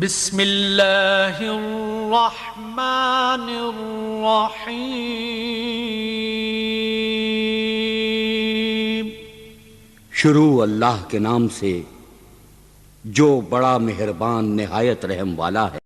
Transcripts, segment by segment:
بسم اللہ الرحمن الرحیم۔ شروع اللہ کے نام سے جو بڑا مہربان نہایت رحم والا ہے۔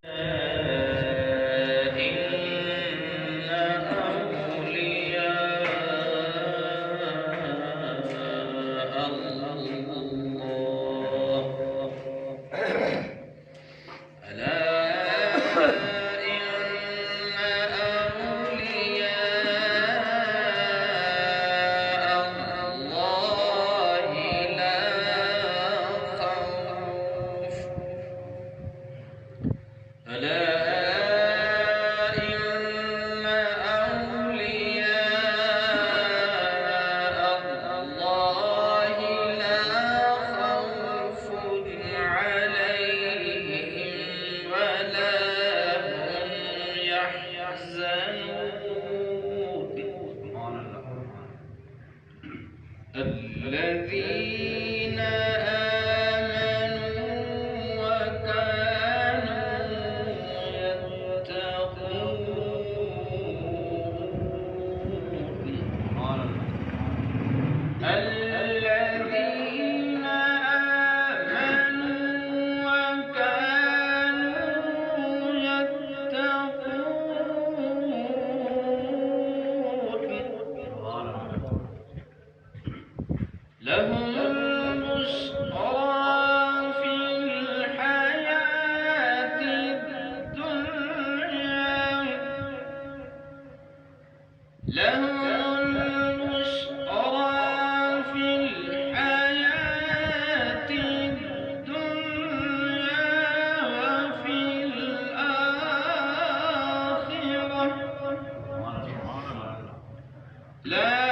الذين آمنوا وكانوا يتقون الذين آمنوا وكانوا يتقون لهم البشرى في الحياة الدنيا لهم البشرى في الحياة الدنيا وفي الآخرة لا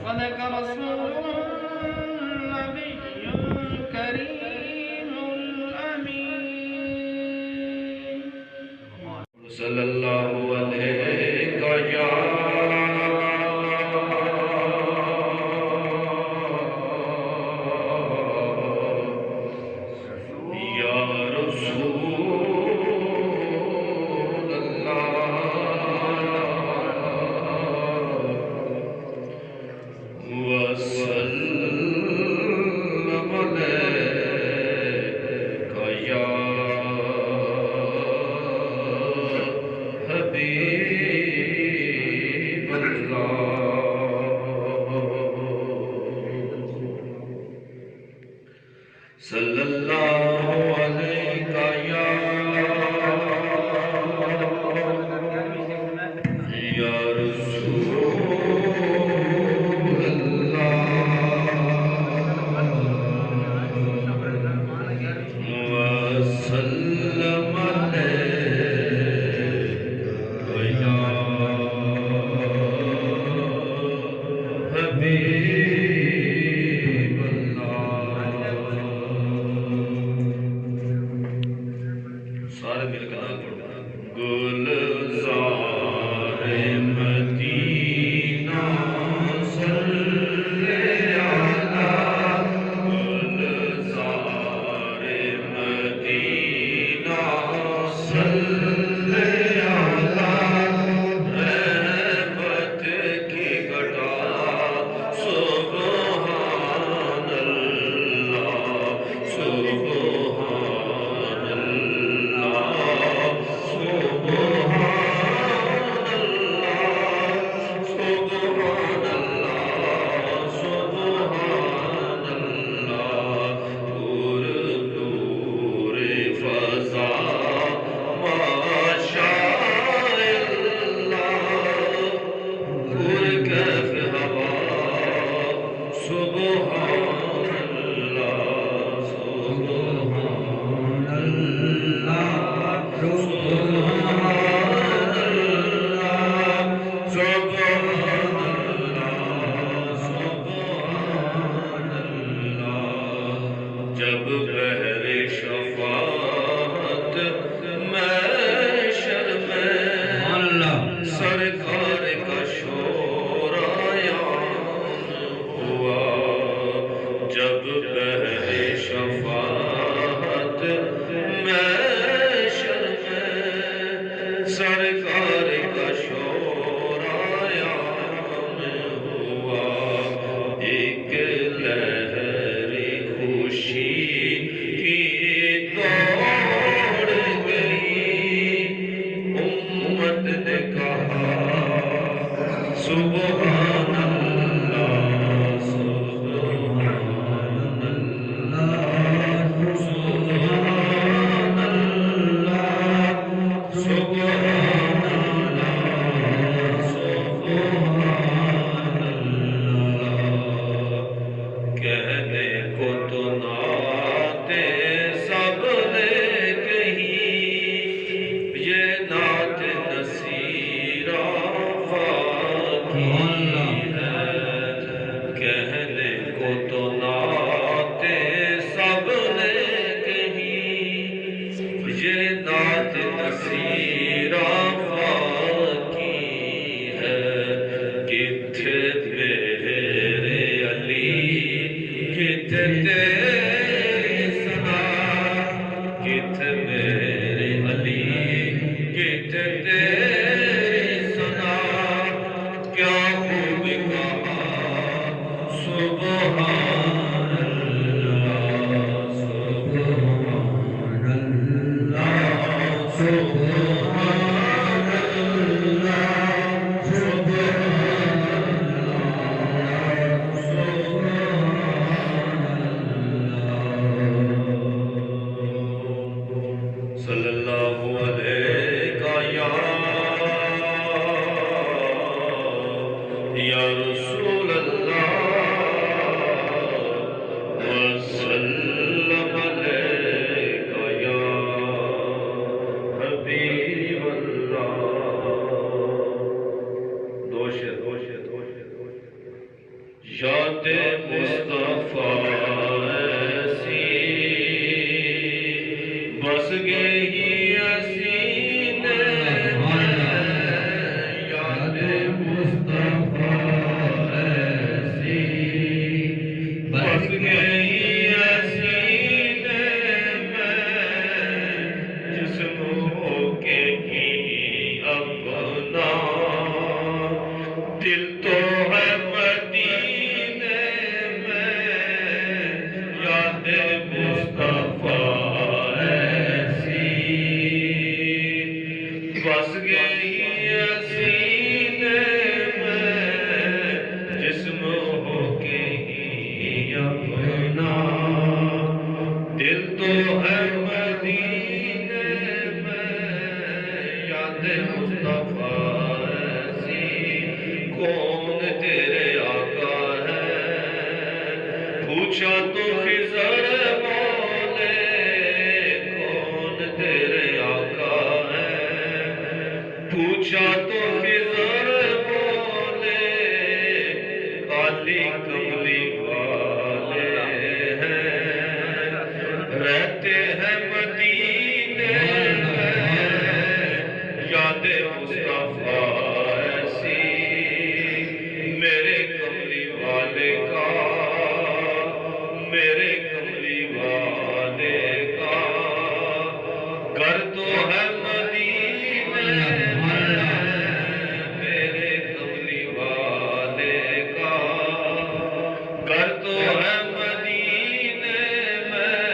صدق رسول النبي الكريم الأمين صلى الله عليك يا رسول الله وسلم عليك يا حبيب الله صلى الله عليك يا رسول وسلم عليك يا حبيب الله سارے مل کر بس گئی سینے میں یاد مصطفیٰ ایسی بس گئی سینے میں جسم ہو کے ہی اپنا دل تو ہے مدینے میں یاد مصطفیٰ ایسی بس گئی سینے میں جسم ہو کے ہی اپنا دل تو ہے مدینے میں یاد مصطفیٰ ایسی کون تیرے آقا ہے پوچھا تو خضر بولے کون تیرے آقا ہے پوچھا تو خضر بولے کالی کملی والے ہیں رہتے ہیں مدینے میں یاد مصطفیٰ ایسی میرے کملی والے کا میرے کملی والے کا گھر تو ہے مدینے میں میرے کملی والے کا گھر تو ہے مدینے میں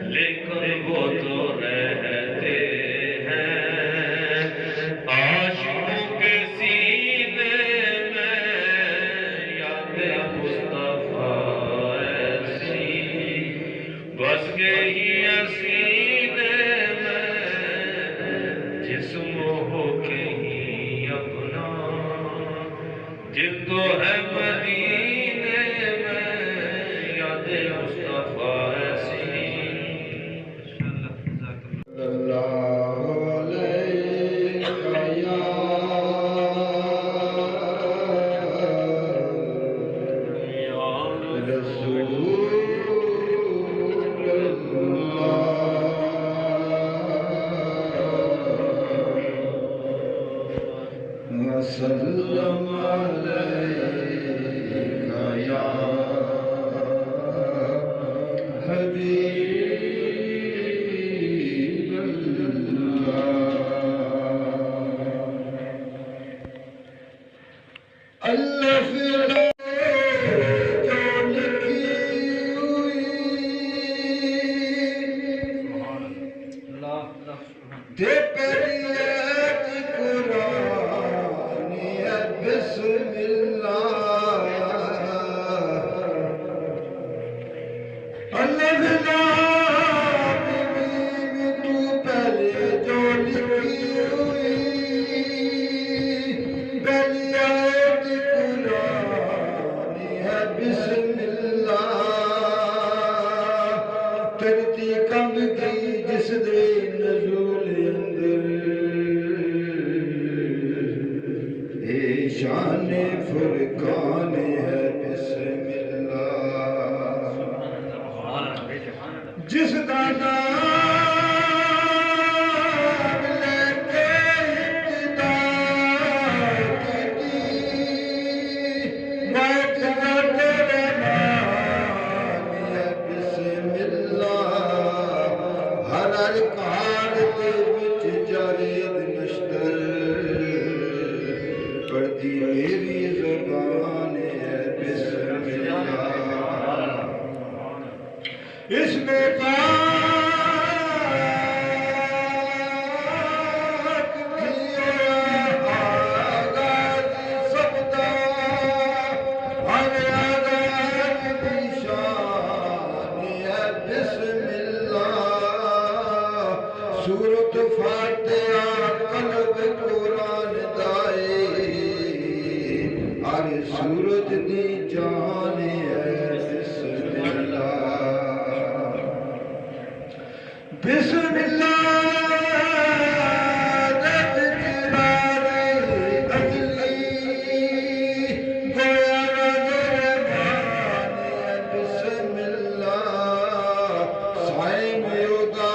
لیکن وہ تو رہتے ہیں عاشقوں کے سینے میں یاد مصطفیٰ ایسی بس گئی سینے میں جسم ہو کے ہی اپنا دل تو ہے مدینے میں یاد مصطفیٰ ایسی وسلم عليك يا حبيب الله الله في بسم الله کرتی کم کی جس دے نزول اندر اے شان فرقان ہے بسم اللہ جس دا نام لے کے ابتدا کی میں تیرا تیرے نام ہے بسم اللہ ہر کار دے وچ جارید نشتر پڑھتی میری زبان ہے بسم اللہ اس میں پاک دیا آغاز سبدا ہر آغاز کی شان ہے بسم اللہ سورت فاتحہ قلب قرآن دائے ہر سورت دی جان ہے بسم اللہ بسم اللہ تذکرار ازلی گویا نظر مان بسم اللہ سائم یودا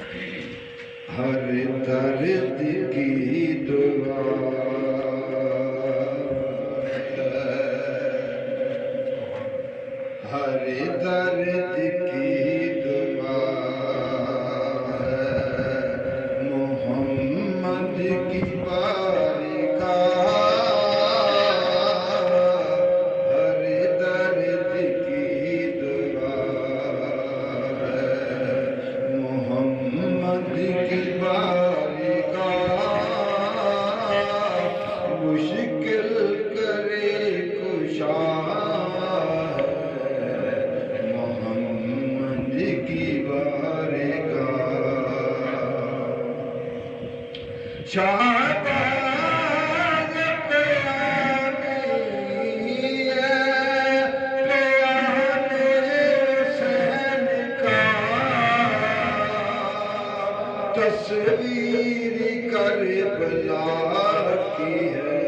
ہر درد کی دعا ہر درد کی دعا محمد کی بارگاہ ہر درد کی دعا محمد کی بارگاہ مشکل کرے کشا شہباز پیانی ہے پیان حسین کا تصویر کربلا کی ہے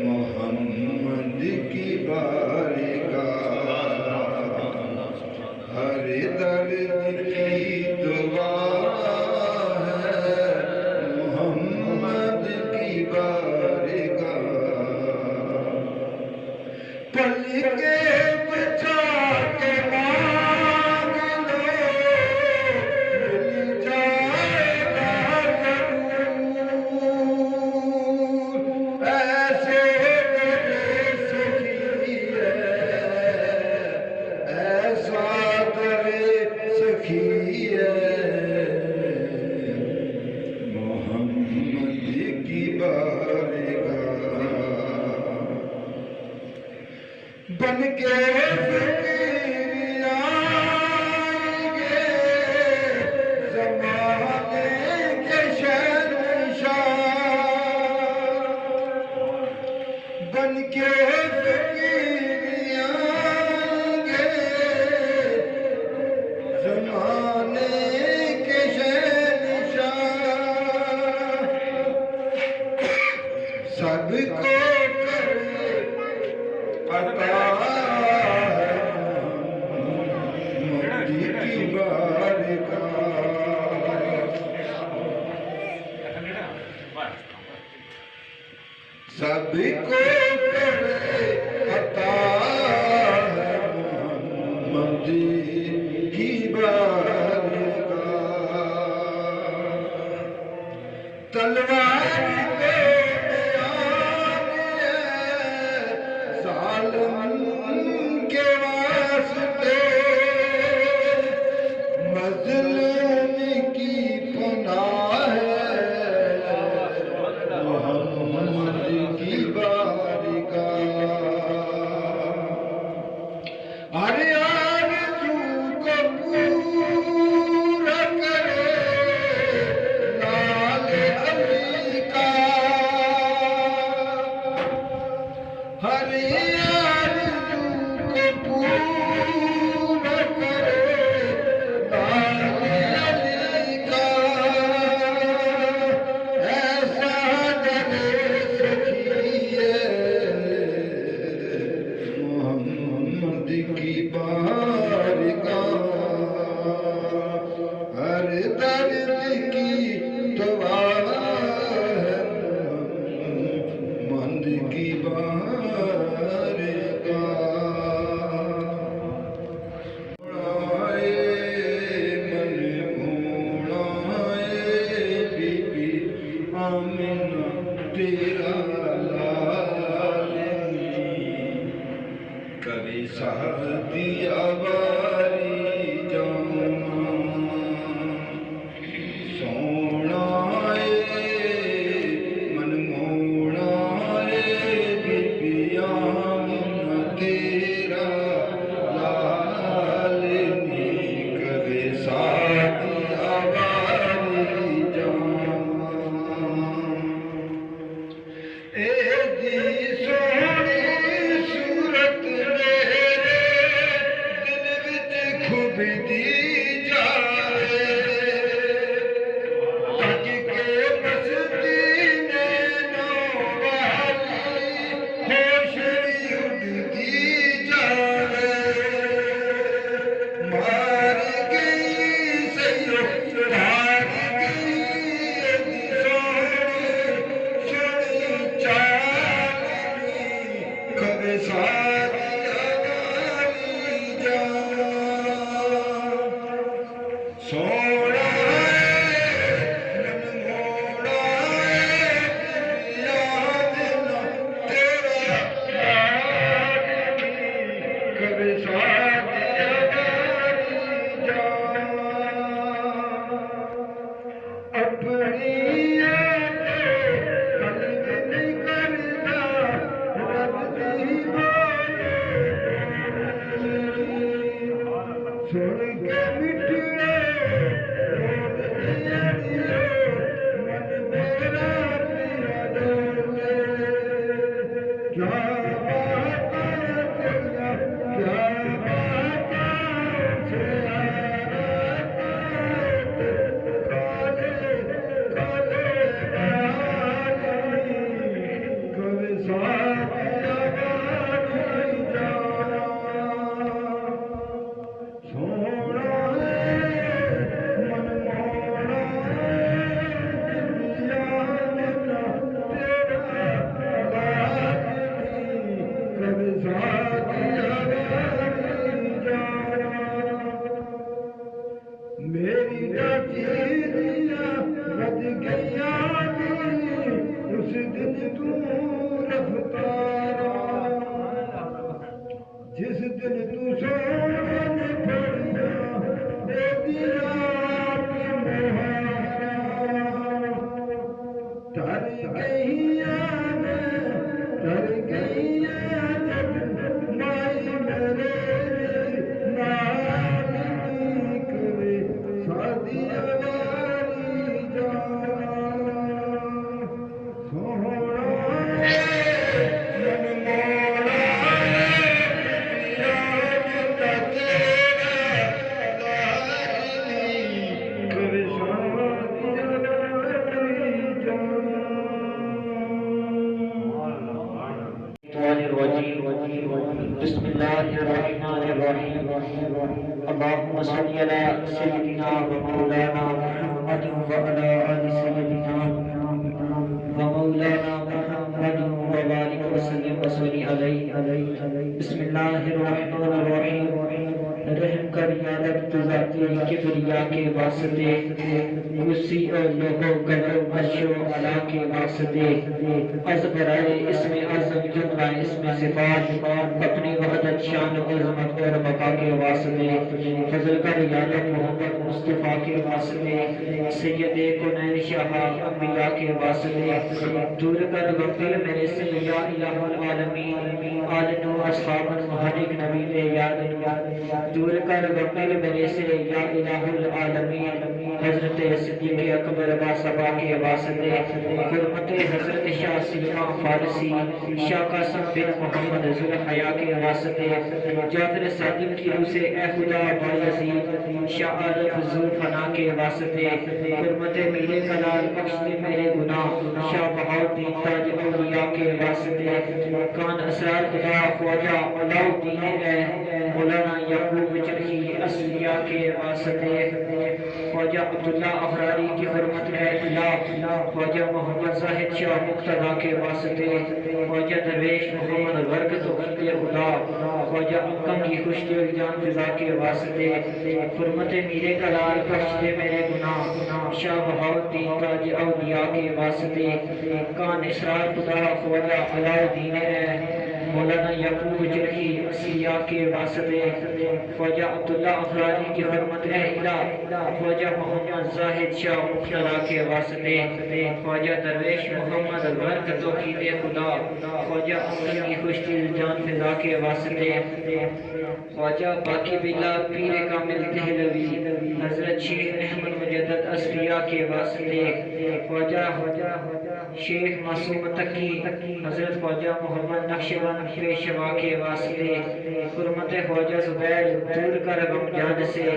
محمد کی بارگاہ ہر درد کی دعا پل کے بچا کے مانگ لو مل جائے گا ضرور ایسے در سخی ہے ایسا در سخی ہے محمد کی بارگاہ بن کے فقیر آئیں گے زمانے کے شہنشاہ بن کے فقیر آئیں گے زمانے کے شہنشاہ سب کو عطا کی بارگاہ سب کو عطا ہے محمد کی بارگاہ تلوار کے واسطے مظلوم کی پناہ ہے محمد کی بارگاہ ہر آرزو کو پورا کرے لال علی کا ہر پورا کرے لال علی کا میری ڈاچی دیا بد گیا اس دن تو رفتارا جس دن تو سوچن پڑیا اے دیا تر گئیاں مائی میرے نال کرے سادی واری جان سوہنا من مولا پیا تیرا کرے سادی واری جان بسم اللہ الرحمن الرحیم اللہم صلی علی سیدنا و مولانا محمد و علی آل سیدنا و مولانا محمد و بارک وسلم وصلی علیہ بسم اللہ الرحمن الرحیم رحم کر یا رب تو ذاتی کبریا کے واسطے اسی اور لوگوں گلو بشو علا کے واسطے از برائے اسم اعظم جملہ اسم صفات اپنی وحدت شان و عظمت اور بقا کے واسطے فضل کر یا رب محمد مصطفیٰ کے واسطے سید کنین شاہ انبیاء کے واسطے دور کر غفل میرے سے یا الہ العالمین آل نو اصحاب المحرک نبی لے یاد دور کر غفل میرے سے یا الہ العالمین حضرت صدیق اکبر با صبا کے واسطے حرمت حضرت شاہ سلمان فارسی شاہ قاسم بن محمد ذوالحیا کے واسطے جعفر صادق کی روح سے اے خدا بایزید شاہ عارف ذوالفنا کے واسطے حرمت میرے کلال بخش دے میرے گناہ شاہ بہاؤالدین تاج اولیاء کے واسطے کان اسرار خدا خواجہ علاؤالدین اے مولانا یعقوب چرخی اصلیہ کے واسطے خواجہ عبداللہ افراری کی حرمت بیت اللہ خواجہ محمد زاہد شاہ مقتدہ کے واسطے خواجہ درویش محمد برکت و غلط خدا خواجہ اکم کی خوش دل جان فضا کے واسطے حرمت میرے کلال بخش دے میرے گناہ شاہ بہاؤالدین تاج اولیاء کے واسطے کان اسرار خدا خواجہ علاؤالدین مولانا یعقوب چرخی اصلیہ کے واسطے خواجہ عبداللہ افراری کی حرمت الہ خواجہ محمد زاہد شاہ مقتدہ کے واسطے خواجہ درویش محمد برکت و عقید خدا خواجہ اکم کی خوش دل جان فضا کے واسطے خواجہ باقی باللہ پیر کامل دہلوی حضرت شیخ احمد مجدد اصفیہ کے واسطے خواجہ شیخ معصوم تقی حضرت خواجہ محمد نقشبند پیشوا کے واسطے حرمت خواجہ زبیر دور کر غم جان سے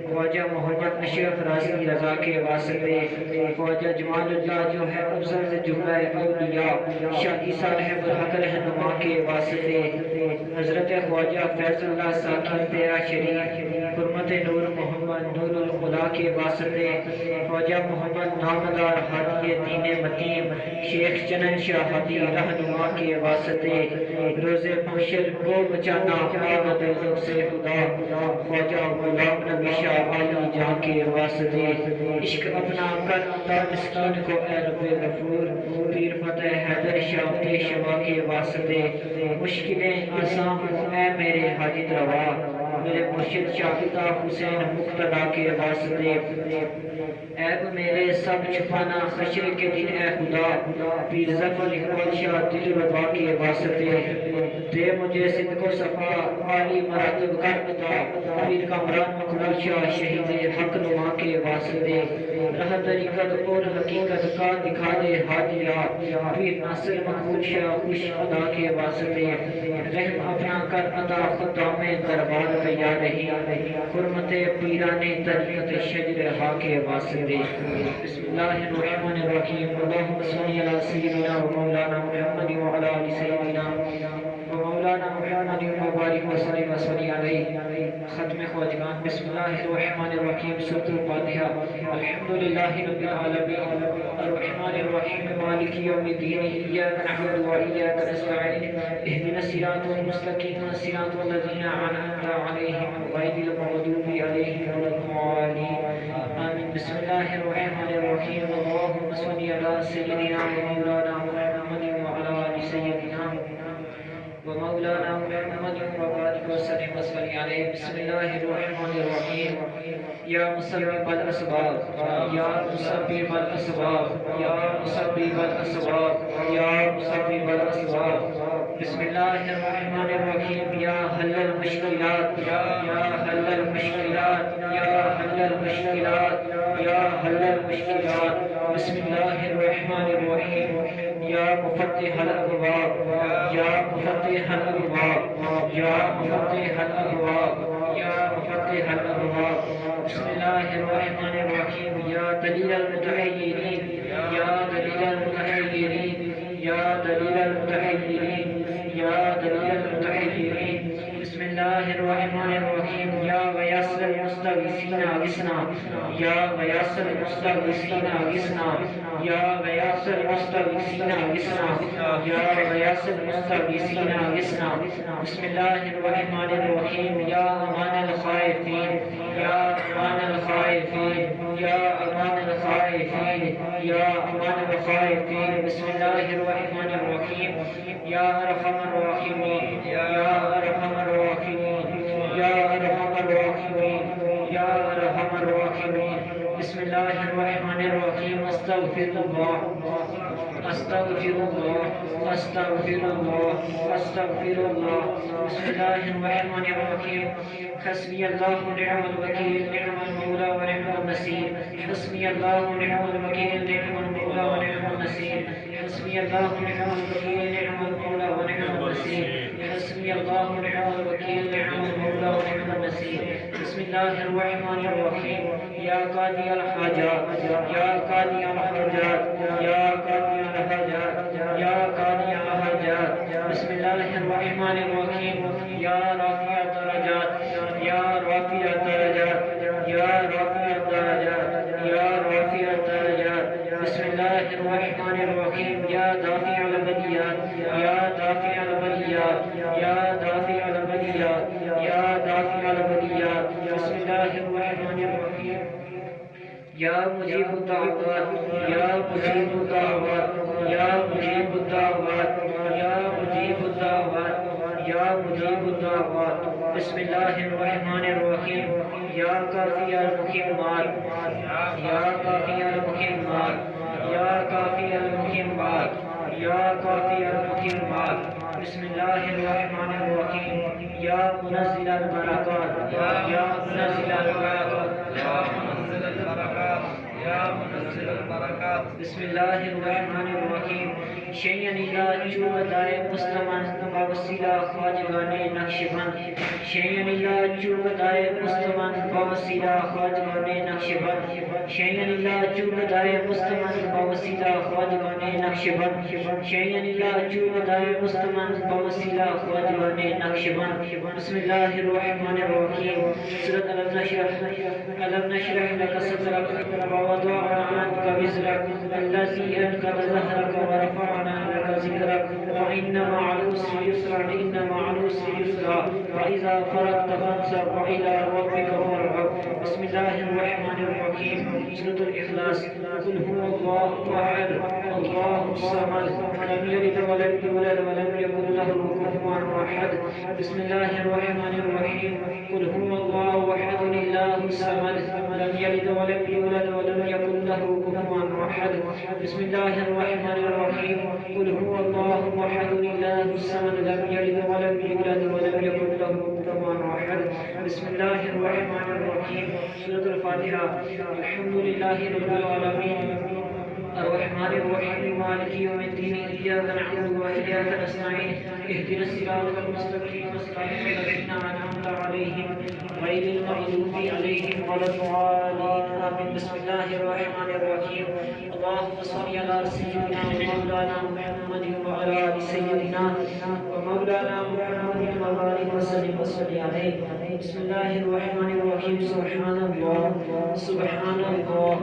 خواجہ محمد اشرف رازی رضا کے واسطے خواجہ جمال اللہ جو ہے افضل جملہ اولیاء شاہ عیسیٰ رحمت الحق رہنما کے واسطے حضرت خواجہ فیض اللہ ساکن تیرا شریف حرمت نور محمد نور الخدا کے واسطے خواجہ محمد نامدار ہادی دین متیم شیخ چنن شاہ ہادی رہنما کے واسطے روز محشر کو بچانا آمد ذوق سے خدا خواجہ غلام نبی شاہ عالی جہاں کے واسطے عشق اپنا کر عطا مسکین کو اے رب غفور پیر فتح حیدر شاہ پیشوا کے واسطے مشکلیں آسان اے میرے حاجت روا میرے مرشد شاہدہ حسین مقتدہ کے واسطے عیب میرے سب چھپانا خشر کے دن اے خدا پیر ظفر اقبال شاہ دل رضا کے واسطے دے مجھے صدق و صفا عالی مراتب کر عطا پیر کامران مقبول شاہ شہید حق نما کے واسطے راہ طریقت اور حقیقت کا دکھا دے ہادیہ پیر ناصر مقبول شاہ خوش خدا کے واسطے رحم اپنا کر عطا خطا میں دربار یا رہی حرمت پیران طریقت شجر ہا کے واسطے بسم اللہ الرحمن الرحیم اللہم صلی علی سیدنا و مولانا محمد و علی آل سیدنا و مولانا محمد و بارک وسلم وصلی علیہ ختم خواجگان بسم اللہ الرحمن الرحیم سورۃ الفاتحہ الحمدللہ رب العالمین الرحمن الرحیم مالک یوم الدین ایاک نعبد و ایاک نستعین اهدنا الصراط المستقیم صراط الذین انعمت علیہم غیر المغضوب علیہم ولا الضالین بسم الله الرحمن الرحيم اللهم صل على سيدنا ومولانا محمد وعلى آل سيدنا ومولانا محمد وبارك وسلم وصل عليه. بسم الله الرحمن الرحيم. يا مسبب الأسباب يا مسبب الأسباب يا مسبب الأسباب يا مسبب الأسباب. بسم الله الرحمن الرحيم. يا حل المشكلات يا حل المشكلات يا حل المشكلات يا حل المشكلات. بسم الله الرحمن الرحيم. يا مفتح الأبواب يا مفتح الأبواب يا مفتح الأبواب يا مفتح الأبواب. بسم الله الرحمن الرحيم. يا دليل المتحيرين يا دليل المتحيرين يا دليل المتحيرين يا دليل المتحيرين. بسم الله الرحمن الرحيم. يا غياث المستغيثين اغثنا يا غياث المستغيثين اغثنا يا غياث المستغيثين اغثنا يا غياث المستغيثين اغثنا. بسم الله الرحمن الرحيم. يا امان الخائفين يا امان الخائفين يا امان الخائفين يا امان الخائفين. بسم الله الرحمن الرحيم. يا ارحم الراحمين يا ارحم الراحمين يا ارحم الراحمين يا ارحم الراحمين. بسم الله الرحمن الرحيم. استغفر الله استغفر الله استغفر الله استغفر الله. بسم الله الرحمن الرحيم. حسبي الله ونعم الوكيل نعم المولى ونعم النصير. حسبي الله ونعم الوكيل نعم المولى ونعم النصير. حسبي الله ونعم الوكيل نعم المولى ونعم النصير. حسبي الله ونعم الوكيل نعم المولى ونعم النصير. بسم الله الرحمن الرحيم. يا قاضي الحاجات يا قاضي الحاجات يا قاضي الحاجات يا قاضي الحاجات. بسم الله الرحمن الرحيم. يا رافع الدرجات يا رافع الدرجات يا رافع الدرجات يا رافع الدرجات. بسم الله الرحمن الرحيم. يا دافع البليات يا دافع البليات يا دافع البليات يا دافع البليات. بسم الله الرحمن الرحيم. يا مجيب الدعوات يا مجيب الدعوات يا مجيب الدعوات يا مجيب الدعوات يا مجيب الدعوات. بسم الله الرحمن الرحيم. يا كافي المهمات يا كافي المهمات يا كافي المهمات يا كافي المهمات. بسم الله الرحمن الرحيم. يا منزل البركات يا منزل البركات يا منزل البركات يا منزل البركات. بسم الله الرحمن الرحيم. شیئن اللہ چوبتائے مسلمان بوسیلہ خواجگان نقشبند شیئن اللہ چوبتائے مسلمان بوسیلہ خواجگان نقشبند شیئن اللہ چوبتائے مسلمان بوسیلہ خواجگان نقشبند شیئن اللہ چوبتائے مسلمان بوسیلہ خواجگان نقشبند. بسم اللہ الرحمن الرحیم. سورۃ ألم نشرح لك صدرك ووضعنا عنك وزرك الذي أنقض ظهرك ورفعنا لك ذكرك وإن مع العسر يسرا إن مع العسر يسرا وإذا فرغت فانصب وإلى ربك فارغب. بسم الله الرحمن الرحيم. سورة الإخلاص. قل هو الله أحد الله الصمد لم يلد ولم يولد ولم يكن له كفوا أحد. بسم الله الرحمن الرحيم. قل هو الله أحد الله الصمد لم يلد ولم يولد ولم يكن له كفوا أحد. بسم الله الرحمن الرحيم. قل هو الله أحد الله الصمد لم يلد ولم يولد ولم يكن له كفوا أحد. بسم الله الرحمن الرحيم. سورة الفاتحة. الحمد لله رب العالمين الرحمن الرحيم مالك يوم الدين إياك نعبد وإياك نستعين اهدنا الصراط المستقيم صراط الذين أنعمت عليهم غير المغضوب عليهم ولا الضالين آمين. بسم الله الرحمن الرحيم. اللهم صل على سيدنا ومولانا محمد وعلى آل سيدنا ومولانا محمد وبارك وسلم وصل عليه. بسم الله الرحمن الرحيم. سبحان الله سبحان الله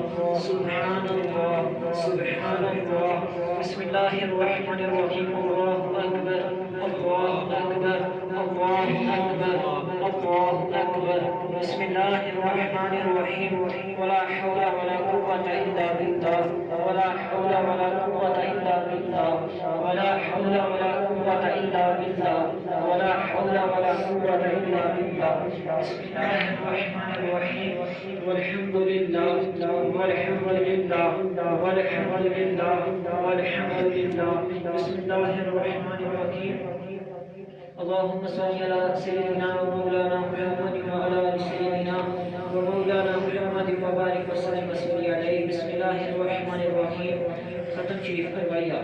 سبحان الله سبحان الله. بسم الله الرحمن الرحيم. الله أكبر الله أكبر الله أكبر الله أكبر بسم الله الرحمن الرحيم ولا حول ولا قوة إلا بالله ولا حول ولا قوة إلا بالله ولا حول ولا قوة إلا بالله ولا حول ولا قوة إلا بالله بسم الله الرحمن الرحيم والحمد لله والحمد لله والحمد لله والحمد لله بسم الله الرحمن الرحيم اللهم صل على سيدنا ومولانا محمد وعلى ال سيدنا ومولانا محمد وبارك وسلم عليه بسم الله الرحمن الرحيم ختم شریف کروایا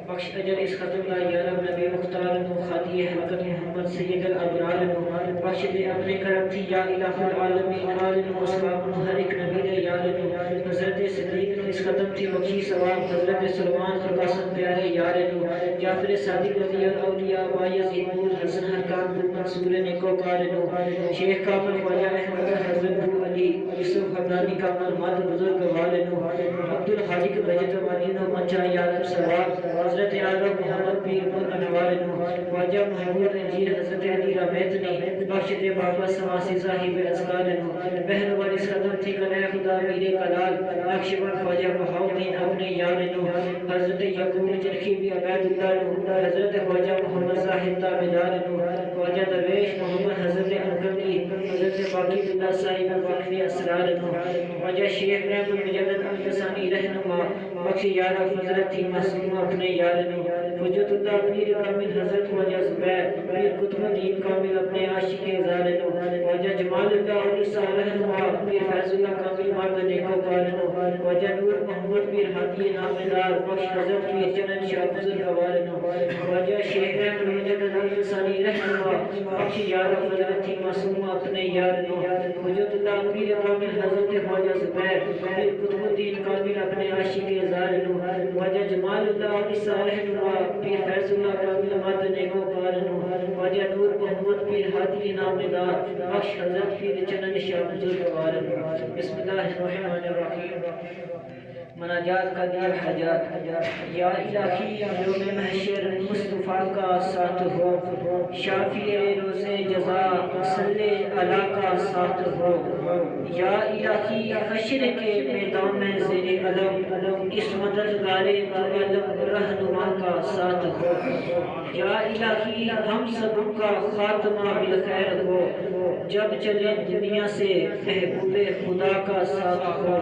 بخش اجر اس ختم لا یا رب نبی مختار نو خاطی حضرت محمد سید الابرار نو بخش دے اپنے کرم تھی یا الہ العالمین عالم اسلام ہر ایک نبی دے یا نو حضرت صدیق نو اس ختم تھی بخشی ثواب حضرت سلمان فرقاسن پیارے یار نو جعفر صادق رضی الاولیاء بایزید نور حسن حرکان بن منصور نیکوکار نو شیخ کامل خواجہ احمد حضرت ابو علی یوسف حمدانی کامل مد بزرگ والے نو عبد الحاجی رجت وانی نو منچا یار ثواب حضرت اعظم محمد پیر پر انوار نو خواجہ محمود انجیر حضرت علی رحمت نے بخش دے بابا سواسی صاحب اذکار نو بہن والی صدر تھی کلے خدا میرے کلال نقش بر خواجہ بہاؤدین اپنے یار نو حضرت یعقوب چرخی بھی عبید اللہ نو حضرت خواجہ محمد صاحب تابعدار نو خواجہ درویش محمد حضرت انکمی حضرت باقی اللہ صاحب واقفی اسرار نو خواجہ شیخ رحم المجدد الفسانی رہنما بخش یارہ فضلت تھی معصوم اپنے یار نو وجود اللہ پیر کامل حضرت خواجہ زبیر پیر قطب الدین کامل اپنے عاشق زار نو خواجہ جمال اللہ علی صالح نو پیر فیض اللہ کامل مرد نیکوکار نو خواجہ نور محمد پیر ہادی نامدار بخش حضرت پیر چنن شاہ بزرگوار نو خواجہ شیخ رحم المجدد الفسانی رہنما بخش یارہ فضلت تھی معصوم اپنے یار نو وجود اللہ پیر کامل حضرت خواجہ زبیر پیر قطب الدین کامل اپنے عاشق زار نو خواجہ جمال اللہ علی صالح نو پیر فیض اللہ کامل مرد نیکوکار نو خواجہ نور محمد پیر ہادی نامدار بخش حضرت پیر چنن شاہ بزرگوار نو بسم اللہ الرحمن الرحیم مناجات کا دیر حجات یا الہی یوم محشر مصطفیٰ کا ساتھ ہو شافی روز جزا صلی اللہ کا ساتھ ہو یا الہی حشر کے میدان میں زیر علم اس مددگار علم رہنما کا ساتھ ہو یا الہی ہم سب کا خاتمہ بالخیر ہو جب چلے دنیا سے محبوب خدا کا ساتھ ہو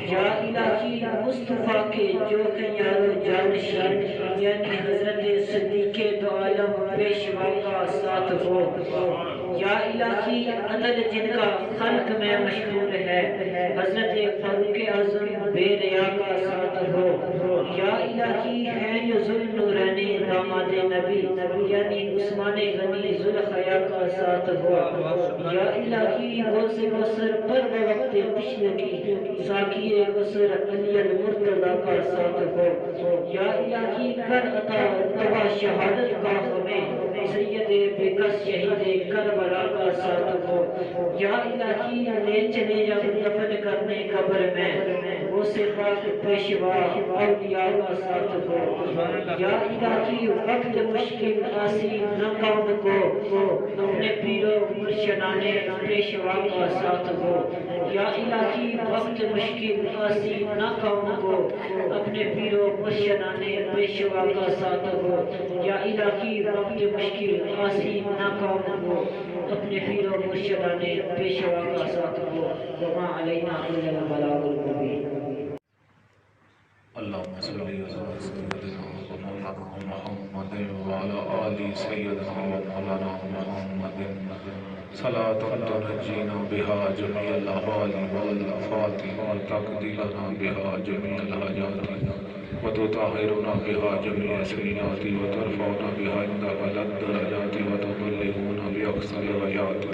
یا الہی مصطفیٰ کے جو یار و جانشین یعنی حضرت صدیق دو عالم پیشوا کا ساتھ ہو یا الہی عدل جن کا خلق میں مشہور ہے حضرت فاروق اعظم بے ریا کا ساتھ ہو یا الہی ہے جو ذوالنورین داماد نبی یعنی عثمان غنی ذوالخیا کا ساتھ ہو یا الہی غوث بصر پر وقت تشنگی ساقی بصر علی المرتضی کا ساتھ ہو یا الہی کر عطا تبا شہادت کا ہمیں سید بکس شہید کربلا کا ساتھ ہو یا الہی لے چلے جب دفن کرنے قبر میں وہ صفات پیشوا اولیاء کا ساتھ ہو یا الہی وقت مشکل آسی نہ قوم کو اپنے پیرو مرشدان پیشوا کا ساتھ ہو یا الہی وقت مشکل آسی نہ قوم کو اپنے پیرو مرشدان پیشوا کا ساتھ ہو یا الہی وقت مشکل آسی نہ قوم کو اپنے پیرو مرشدان پیشوا کا ساتھ ہو وما علینا الا البلاغ المبین اللهم صل على سيدنا ومولانا محمد وعلى آل سيدنا ومولانا محمد صلاة تنجينا بها جميع الأهوال والآفات وتقضي لنا بها جميع الحاجات وتطهرنا بها جميع السيئات وترفعنا بها عندك على الدرجات وتبلغنا بأقصى الغايات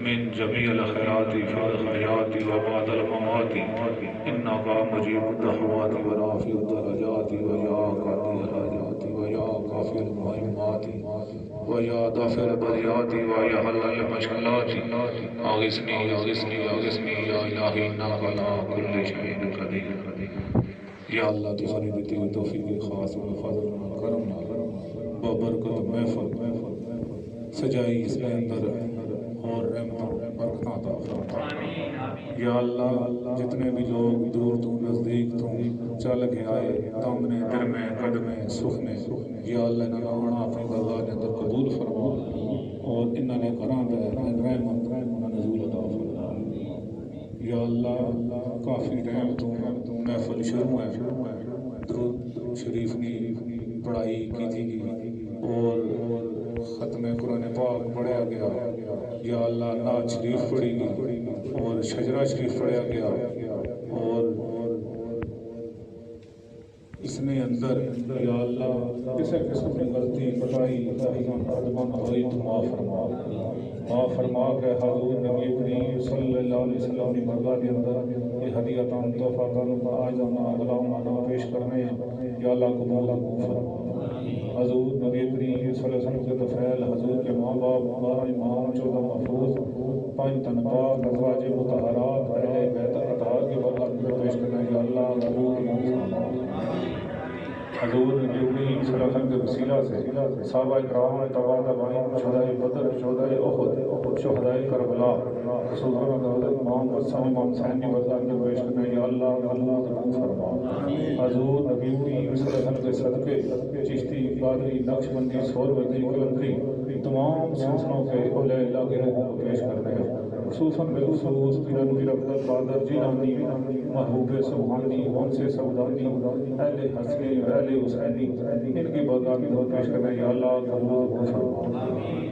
من جميع الخيرات في الحياة وبعد الممات إنك مجيب الدعوات ورافع الدرجات ويا قاضي الحاجات ويا كافي المهمات ويا دافع البريات ويا حل المشكلات أغثني أغثني أغثني يا إلهي إنك على كل شيء قدير یا اللہ تمہاری دیتی ہوئی توفیق خاص و فضل و کرم بابرکت محفل سجائی اس کے اندر اور رحمتوں برکتاں عطا فرما۔ یا اللہ جتنے بھی لوگ دور تو نزدیک تو چل کے آئے دامنے درمے قدمے سخنے، یا اللہ انہاں نوں آنا اپنی بارگاہ دے اندر قبول فرما اور انہاں نے گھراں دے رحمت نزول عطا فرما۔ یا اللہ کافی ٹائم تو محفل شروع ہے، درود شریف کی پڑھائی کی تھی اور ختم قرآن پاک پڑھا گیا، یا اللہ نعت شریف پڑھی گئی اور شجرہ شریف پڑھا گیا، اور اس نے اندر یا اللہ کسی قسم کی غلطی بتائی ادبن ہوئی تو معاف فرما، معاف فرما کہ حضور نبی کریم صلی اللہ علیہ وسلم کی بارگاہ کے اندر یہ ہدیتاں تحفات آج ہم غلامانہ پیش کرنے ہیں، یا اللہ قبول فرما۔ حضور نبی کریم صلی اللہ علیہ وسلم کے دفعیل حضور کے ماں باپ 12 امام 14 محفوظ 5 تنپاک ازواج مطہرات اہل بیت اطہار کے بارگاہ پیش کرنے، یا اللہ قبول فرما۔ حضور نبی کریم صلی اللہ علیہ وسلم کے وسیلہ سے صحابہ کرام تبع تبعین شہدائے بدر شہدائے احد شہدائے کربلا خصوصاً حضرت محمد صلی اللہ علیہ وسلم کی بارگاہ میں پیش کرنے، یا اللہ قبول فرما۔ حضور نبی کریم صلی اللہ علیہ وسلم کے صدقے چشتی قادری نقشبندی سہروردی قلندری تمام سلسلوں کے اولیاء اللہ کے روحوں کو پیش کرنے ہیں، خصوصاً بالخصوص پیرن پیر عبد القادر جیلانی محبوب سبحانی غوث سودانی اہل حسنی اہل حسینی ان کی بارگاہ میں پیش کرنے، یا اللہ قبول فرما۔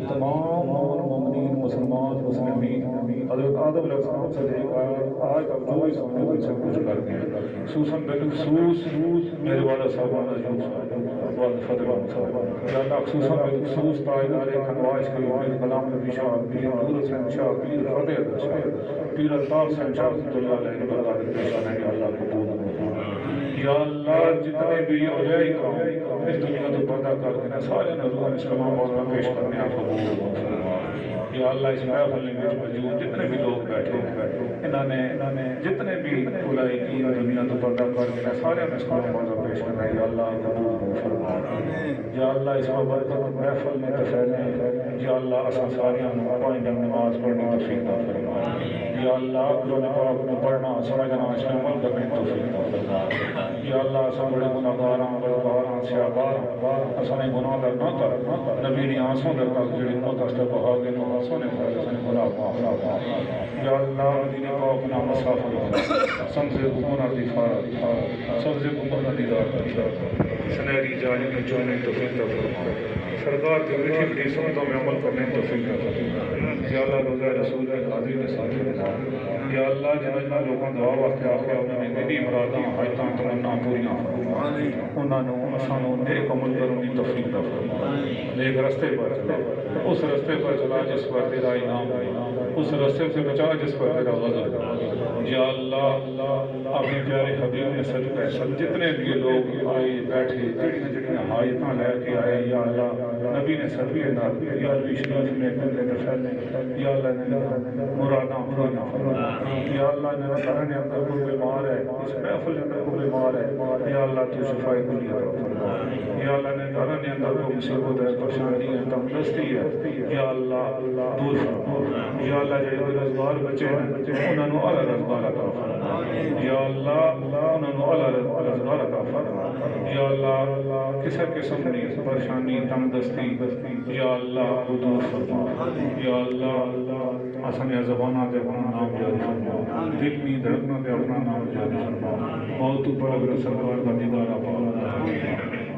تمام مومنین مسلمان مسلمین حضرت آدم علیہ السلام سے لے کر آج تک جو اس امت سے کچھ کر گئے، خصوصاً بالخصوص میرے والا صاحبان والد فتح صاحب، یا اللہ خصوصاً بالخصوص تاجدار کھنواش کے پیر غلام نبی شاہ پیر نور حسین شاہ پیر فتح شاہ پیر الطاف حسین شاہ رحمۃ اللہ علیہ کی بارگاہ میں پیش کرنے، یا اللہ قبول فرما۔ یا اللہ جتنے بھی اولیاء کرام اس دنیا تو پردہ کر کے سارے نظر اس کلام اور پیش کرنے آپ قبول فرما۔ یا اللہ اس محفل میں موجود جتنے بھی لوگ بیٹھے ہیں انہوں نے جتنے بھی اولیاء کی دنیا تو پردہ کر کے سارے اس کلام اور پیش کرنے، یا اللہ قبول فرما۔ یا اللہ اس برکت محفل میں تفیلیں، یا اللہ اساں ساریاں پانچ ٹائم نماز پڑھنے کی توفیق عطا فرما۔ یا اللہ قرآن پاک میں پڑھنا سمجھنا اس میں عمل کرنے کی توفیق عطا فرما۔ یا اللہ اساں بڑے گناہگاراں بدکاراں سیاہکاراں اساں نے گناہ در نہ کر، نبی نے آنسوں در تک جڑی امت واسطے بہا کے آنسوں نے گناہ معاف۔ یا اللہ دین پاک نام مسافر بنا سمجھ گمراہ دی فارغ سمجھ گمراہ دی دار سنہری جانے میں جونے توفیق عطا فرما۔ سرکار کی میٹھی میٹھی سنتوں میں عمل کرنے کی توفیق عطا فرما۔ یا اللہ روزہ رسول کے حاضری کے ساتھ بنا۔ یا اللہ جنہاں لوگوں دعا واسطے آخیا انہوں نے دینی مراداں حاجتاں تمنا پوریاں فرما، انہاں نوں اساں نوں نیک عمل کرنے کی توفیق عطا فرما۔ نیک رستے پر چلا، اس رستے پر چلا جس پر تیرا انعام ہے، اس رستے سے بچا جس پر تیرا غضب ہے۔ یا اللہ اپنے پیارے حبیب نے صدقہ جتنے بھی لوگ آئے بیٹھے جڑیاں حاجتاں لے کے آئے، یا اللہ نبی نے صدقے نال یا نبی شریف نے کندے تے پھیلنے، یا اللہ نے مراداں پوریاں فرما۔ یا اللہ نے گھر کے اندر کوئی بیمار ہے، اس محفل کے اندر کوئی بیمار ہے، یا اللہ تو شفا کلی عطا فرما۔ یا اللہ نے گھر کے اندر کوئی مصیبت ہے پریشانی ہے تندرستی ہے، یا اللہ دور فرما۔ یا اللہ جو بے روزگار بچے ہیں انہوں نے اعلیٰ روزگار عطا فرما۔ یا اللہ انہوں نے اعلیٰ روزگار عطا فرما۔ یا اللہ کسی قسم کی پریشانی تندرستی یا اللہ دور فرما۔ یا اللہ اپنے زبانہ دے اپنا نام جاری فرما، دل میں دھڑکنا دے اپنا نام جاری فرما۔ موت پر اگر سرکار کا دیدار پاؤ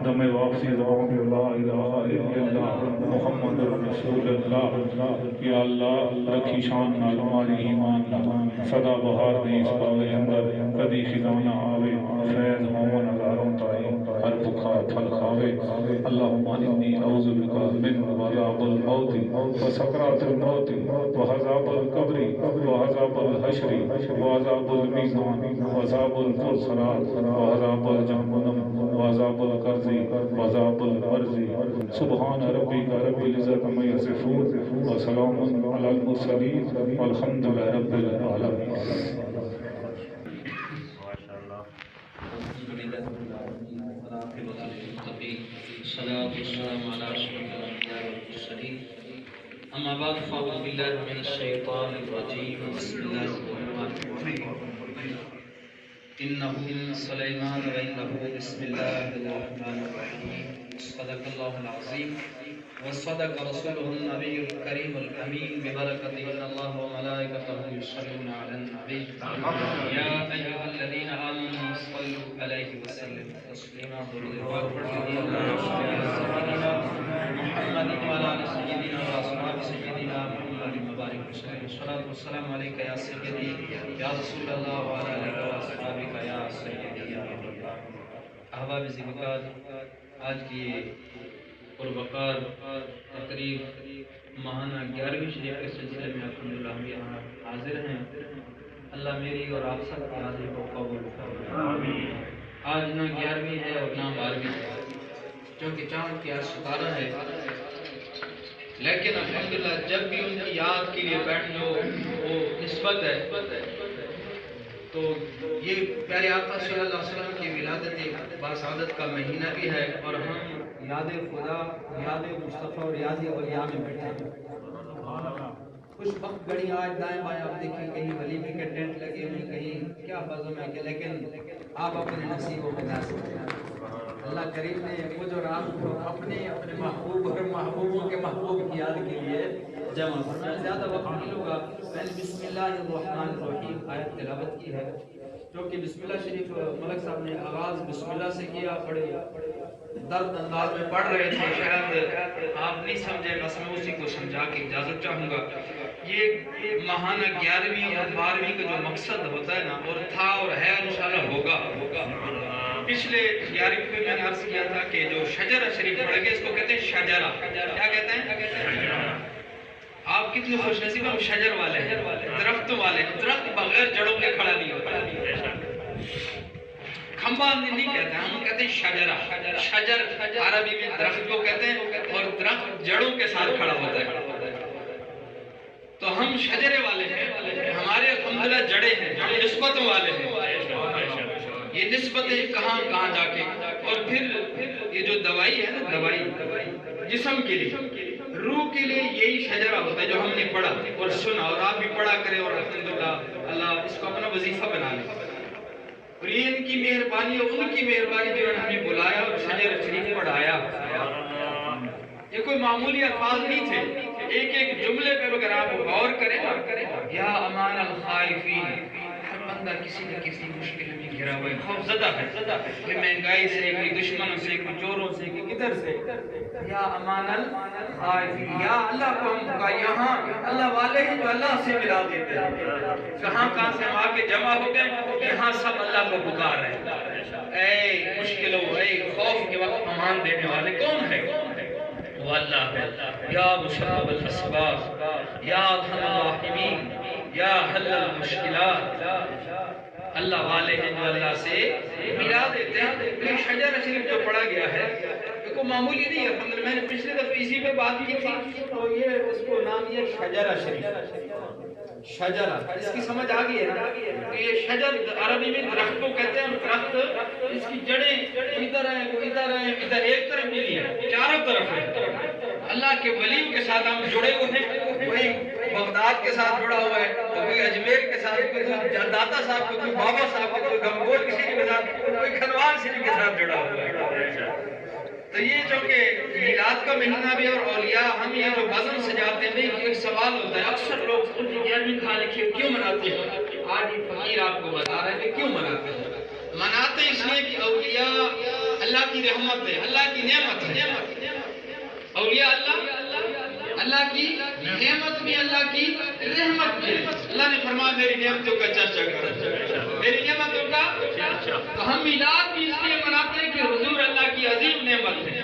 دم واپسی زبان پہ لا الہ الا اللہ محمد رسول اللہ۔ یا اللہ رکھی شان نال ہماری ایمان سدا بہار دیں اس باغ اندر، کدی خزانہ آوے فیض ہومن ہزاروں تائی ہر بکھا پھل کھاوے۔ اللہم انی اعوذ بک من عذاب الموت وسکرات الموت وعذاب القبر وعذاب الحشر وعذاب المیزان وعذاب الفرصرات وعذاب الجہنم وعذاب القرض وعذاب الارض۔ سبحان ربک رب العزت عما یصفون وسلام علی المرسلین والحمد للہ رب العالمین۔ الصلاة والسلام على أشرف الأنبياء والمرسلين أما بعد فأعوذ بالله من الشيطان الرجيم بسم الله الرحمن الرحيم إنه من سليمان وإنه بسم الله الرحمن الرحيم صدق الله العظيم وصدق رسوله النبي الكريم الأمين ببركته إن الله وملائكته يصلون على النبي يا أيها الذين آمنوا صلوا عليه وسلموا تسليما محمد وعلى آل سيدنا وأصحاب سيدنا محمد مبارك وسلم الصلاة والسلام عليك يا سيدي يا رسول الله وعلى آلك وأصحابك يا سيدي يا رب الله احباب ذکر آج کی پروقار تقریب ماہانہ 11ویں شریف کے سلسلے میں الحمدللہ ہم یہاں حاضر ہیں. اللہ میری اور آپ سب کی حاضری کو قبول فرمائے. آج نہ 11ویں ہے اور نہ 12ویں ہے کیونکہ چاند کیا ستارہ ہے، لیکن الحمدللہ جب بھی ان کی یاد کے لیے بیٹھ لو وہ نسبت ہے. تو یہ پیارے آقا صلی اللہ علیہ وسلم کی ولادت باسعادت کا مہینہ بھی ہے اور ہم یاد خدا، یاد مصطفیٰ اور یاد اولیاء میں بیٹھے ہیں. کچھ وقت گھڑی آج دائیں بائیں آپ دیکھیں کہیں ولیمے کے ٹینٹ لگے ہوئے، کہیں کیا بازوں میں کہ، لیکن آپ اپنے نصیبوں میں جا سکتے ہیں. اللہ کریم نے مجھ اور آپ کو اپنے محبوب اور محبوبوں کے محبوب کی یاد کے لیے جمع فرمایا. زیادہ وقت نہیں ہوگا. میں نے بسم اللہ الرحمن الرحیم آیت تلاوت کی ہے جو کہ بسم اللہ شریف ملک صاحب نے آغاز بسم اللہ سے کیا. بڑے درد انداز میں پڑھ رہے تھے، شاید آپ نہیں سمجھے، بس میں اسی کو سمجھا کے اجازت چاہوں گا. یہ ماہانہ 11ویں اور 12ویں کا جو مقصد ہوتا ہے نا، اور تھا اور ہے انشاءاللہ ہوگا. پچھلے 11ویں میں نے عرض کیا تھا کہ جو شجرہ شریف پڑھے گے اس کو کہتے ہیں شجرہ. کیا کہتے ہیں؟ آپ کتنے خوش نصیب ہم شجر والے ہیں، درختوں والے ہیں. درخت بغیر جڑوں کے کھڑا نہیں ہوتا. کھمبا نہیں کہتے ہیں، ہم کہتے ہیں شجرہ. شجر عربی میں درخت کو کہتے ہیں اور درخت جڑوں کے ساتھ کھڑا ہوتا ہے. تو ہم شجرے والے ہیں، ہمارے الحمدللہ جڑے ہیں، ہم نسبتوں والے ہیں. یہ نسبتیں کہاں کہاں جا کے، اور پھر یہ جو دوائی ہے نا، دوائی جسم کے لیے، روح کے لیے یہی شجرہ ہوتا ہے جو ہم نے پڑھا اور سنا، اور آپ بھی پڑھا کریں اور الحمدللہ اللہ اس کو اپنا وظیفہ بنا لیں. اور یہ ان کی مہربانی اور ان کی مہربانی جو ہمیں بلایا اور شجرہ شریف پڑھایا. یہ کوئی معمولی الفاظ نہیں تھے، ایک ایک جملے پہ اگر آپ غور کریں نا، یا امان الخائفین، ہر بندہ کسی نہ کسی مشکل میں گھرا ہوا ہے، خوف زدہ ہے، کوئی مہنگائی سے، کوئی دشمنوں سے، کوئی چوروں سے، کوئی کدھر سے. یا امان الخائفین، یا اللہ کو ہم کا یہاں اللہ والے ہیں جو اللہ سے ملا دیتے ہیں. کہاں کہاں سے ہم آ کے جمع ہو گئے، یہاں سب اللہ کو پکار رہے ہیں. اے مشکلوں، اے خوف کے وقت امان دینے والے کون ہے؟ وہ اللہ ہے. یا مشرب الاسباب، یا ارحم الراحمین، یا حل المشکلات. اللہ والے ہیں جو اللہ سے ملا دیتے ہیں. یہ شجرہ شریف جو پڑھا گیا ہے کو معمولی نہیں ہے. میں نے پچھلے دفعہ اسی پہ بات کی تھی، تو یہ اس کو نام یہ شجرہ شریف. شجرہ اس کی سمجھ آ گئی ہے نا کہ یہ شجر عربی میں درخت کو کہتے ہیں. درخت اس کی جڑیں ادھر ہیں، ادھر ہیں، ادھر ایک طرف نہیں ہے، چاروں طرف ہے. اللہ کے ولیوں کے ساتھ ہم جڑے ہوئے ہیں. کوئی بغداد کے ساتھ جڑا ہوا ہے، کوئی اجمیر کے ساتھ، کوئی داتا صاحب، کوئی بابا صاحب، کوئی گنگول شریف کے ساتھ، کوئی کھنوان شریف کے ساتھ جڑا ہوا ہے. تو یہ جو کہ میلاد کا مہینہ بھی اور اولیاء ہم یہ جو بزم سجاتے ہیں، ایک سوال ہوتا ہے اکثر لوگ 11ویں کھا لکھے کیوں مناتے ہیں؟ آج یہ فقیر آپ کو بتا رہے ہیں کیوں مناتے ہیں. مناتے اس لیے کہ اولیاء اللہ کی رحمت ہے، اللہ کی نعمت ہے. اولیاء اللہ کی نعمت بھی، اللہ کی رحمت بھی. اللہ نے فرمایا میری نعمتوں کا چرچا کرو، میری نعمتوں کا. تو ہم میلاد بھی اس لیے مناتے ہیں کہ حضور اللہ کی عظیم نعمت ہے،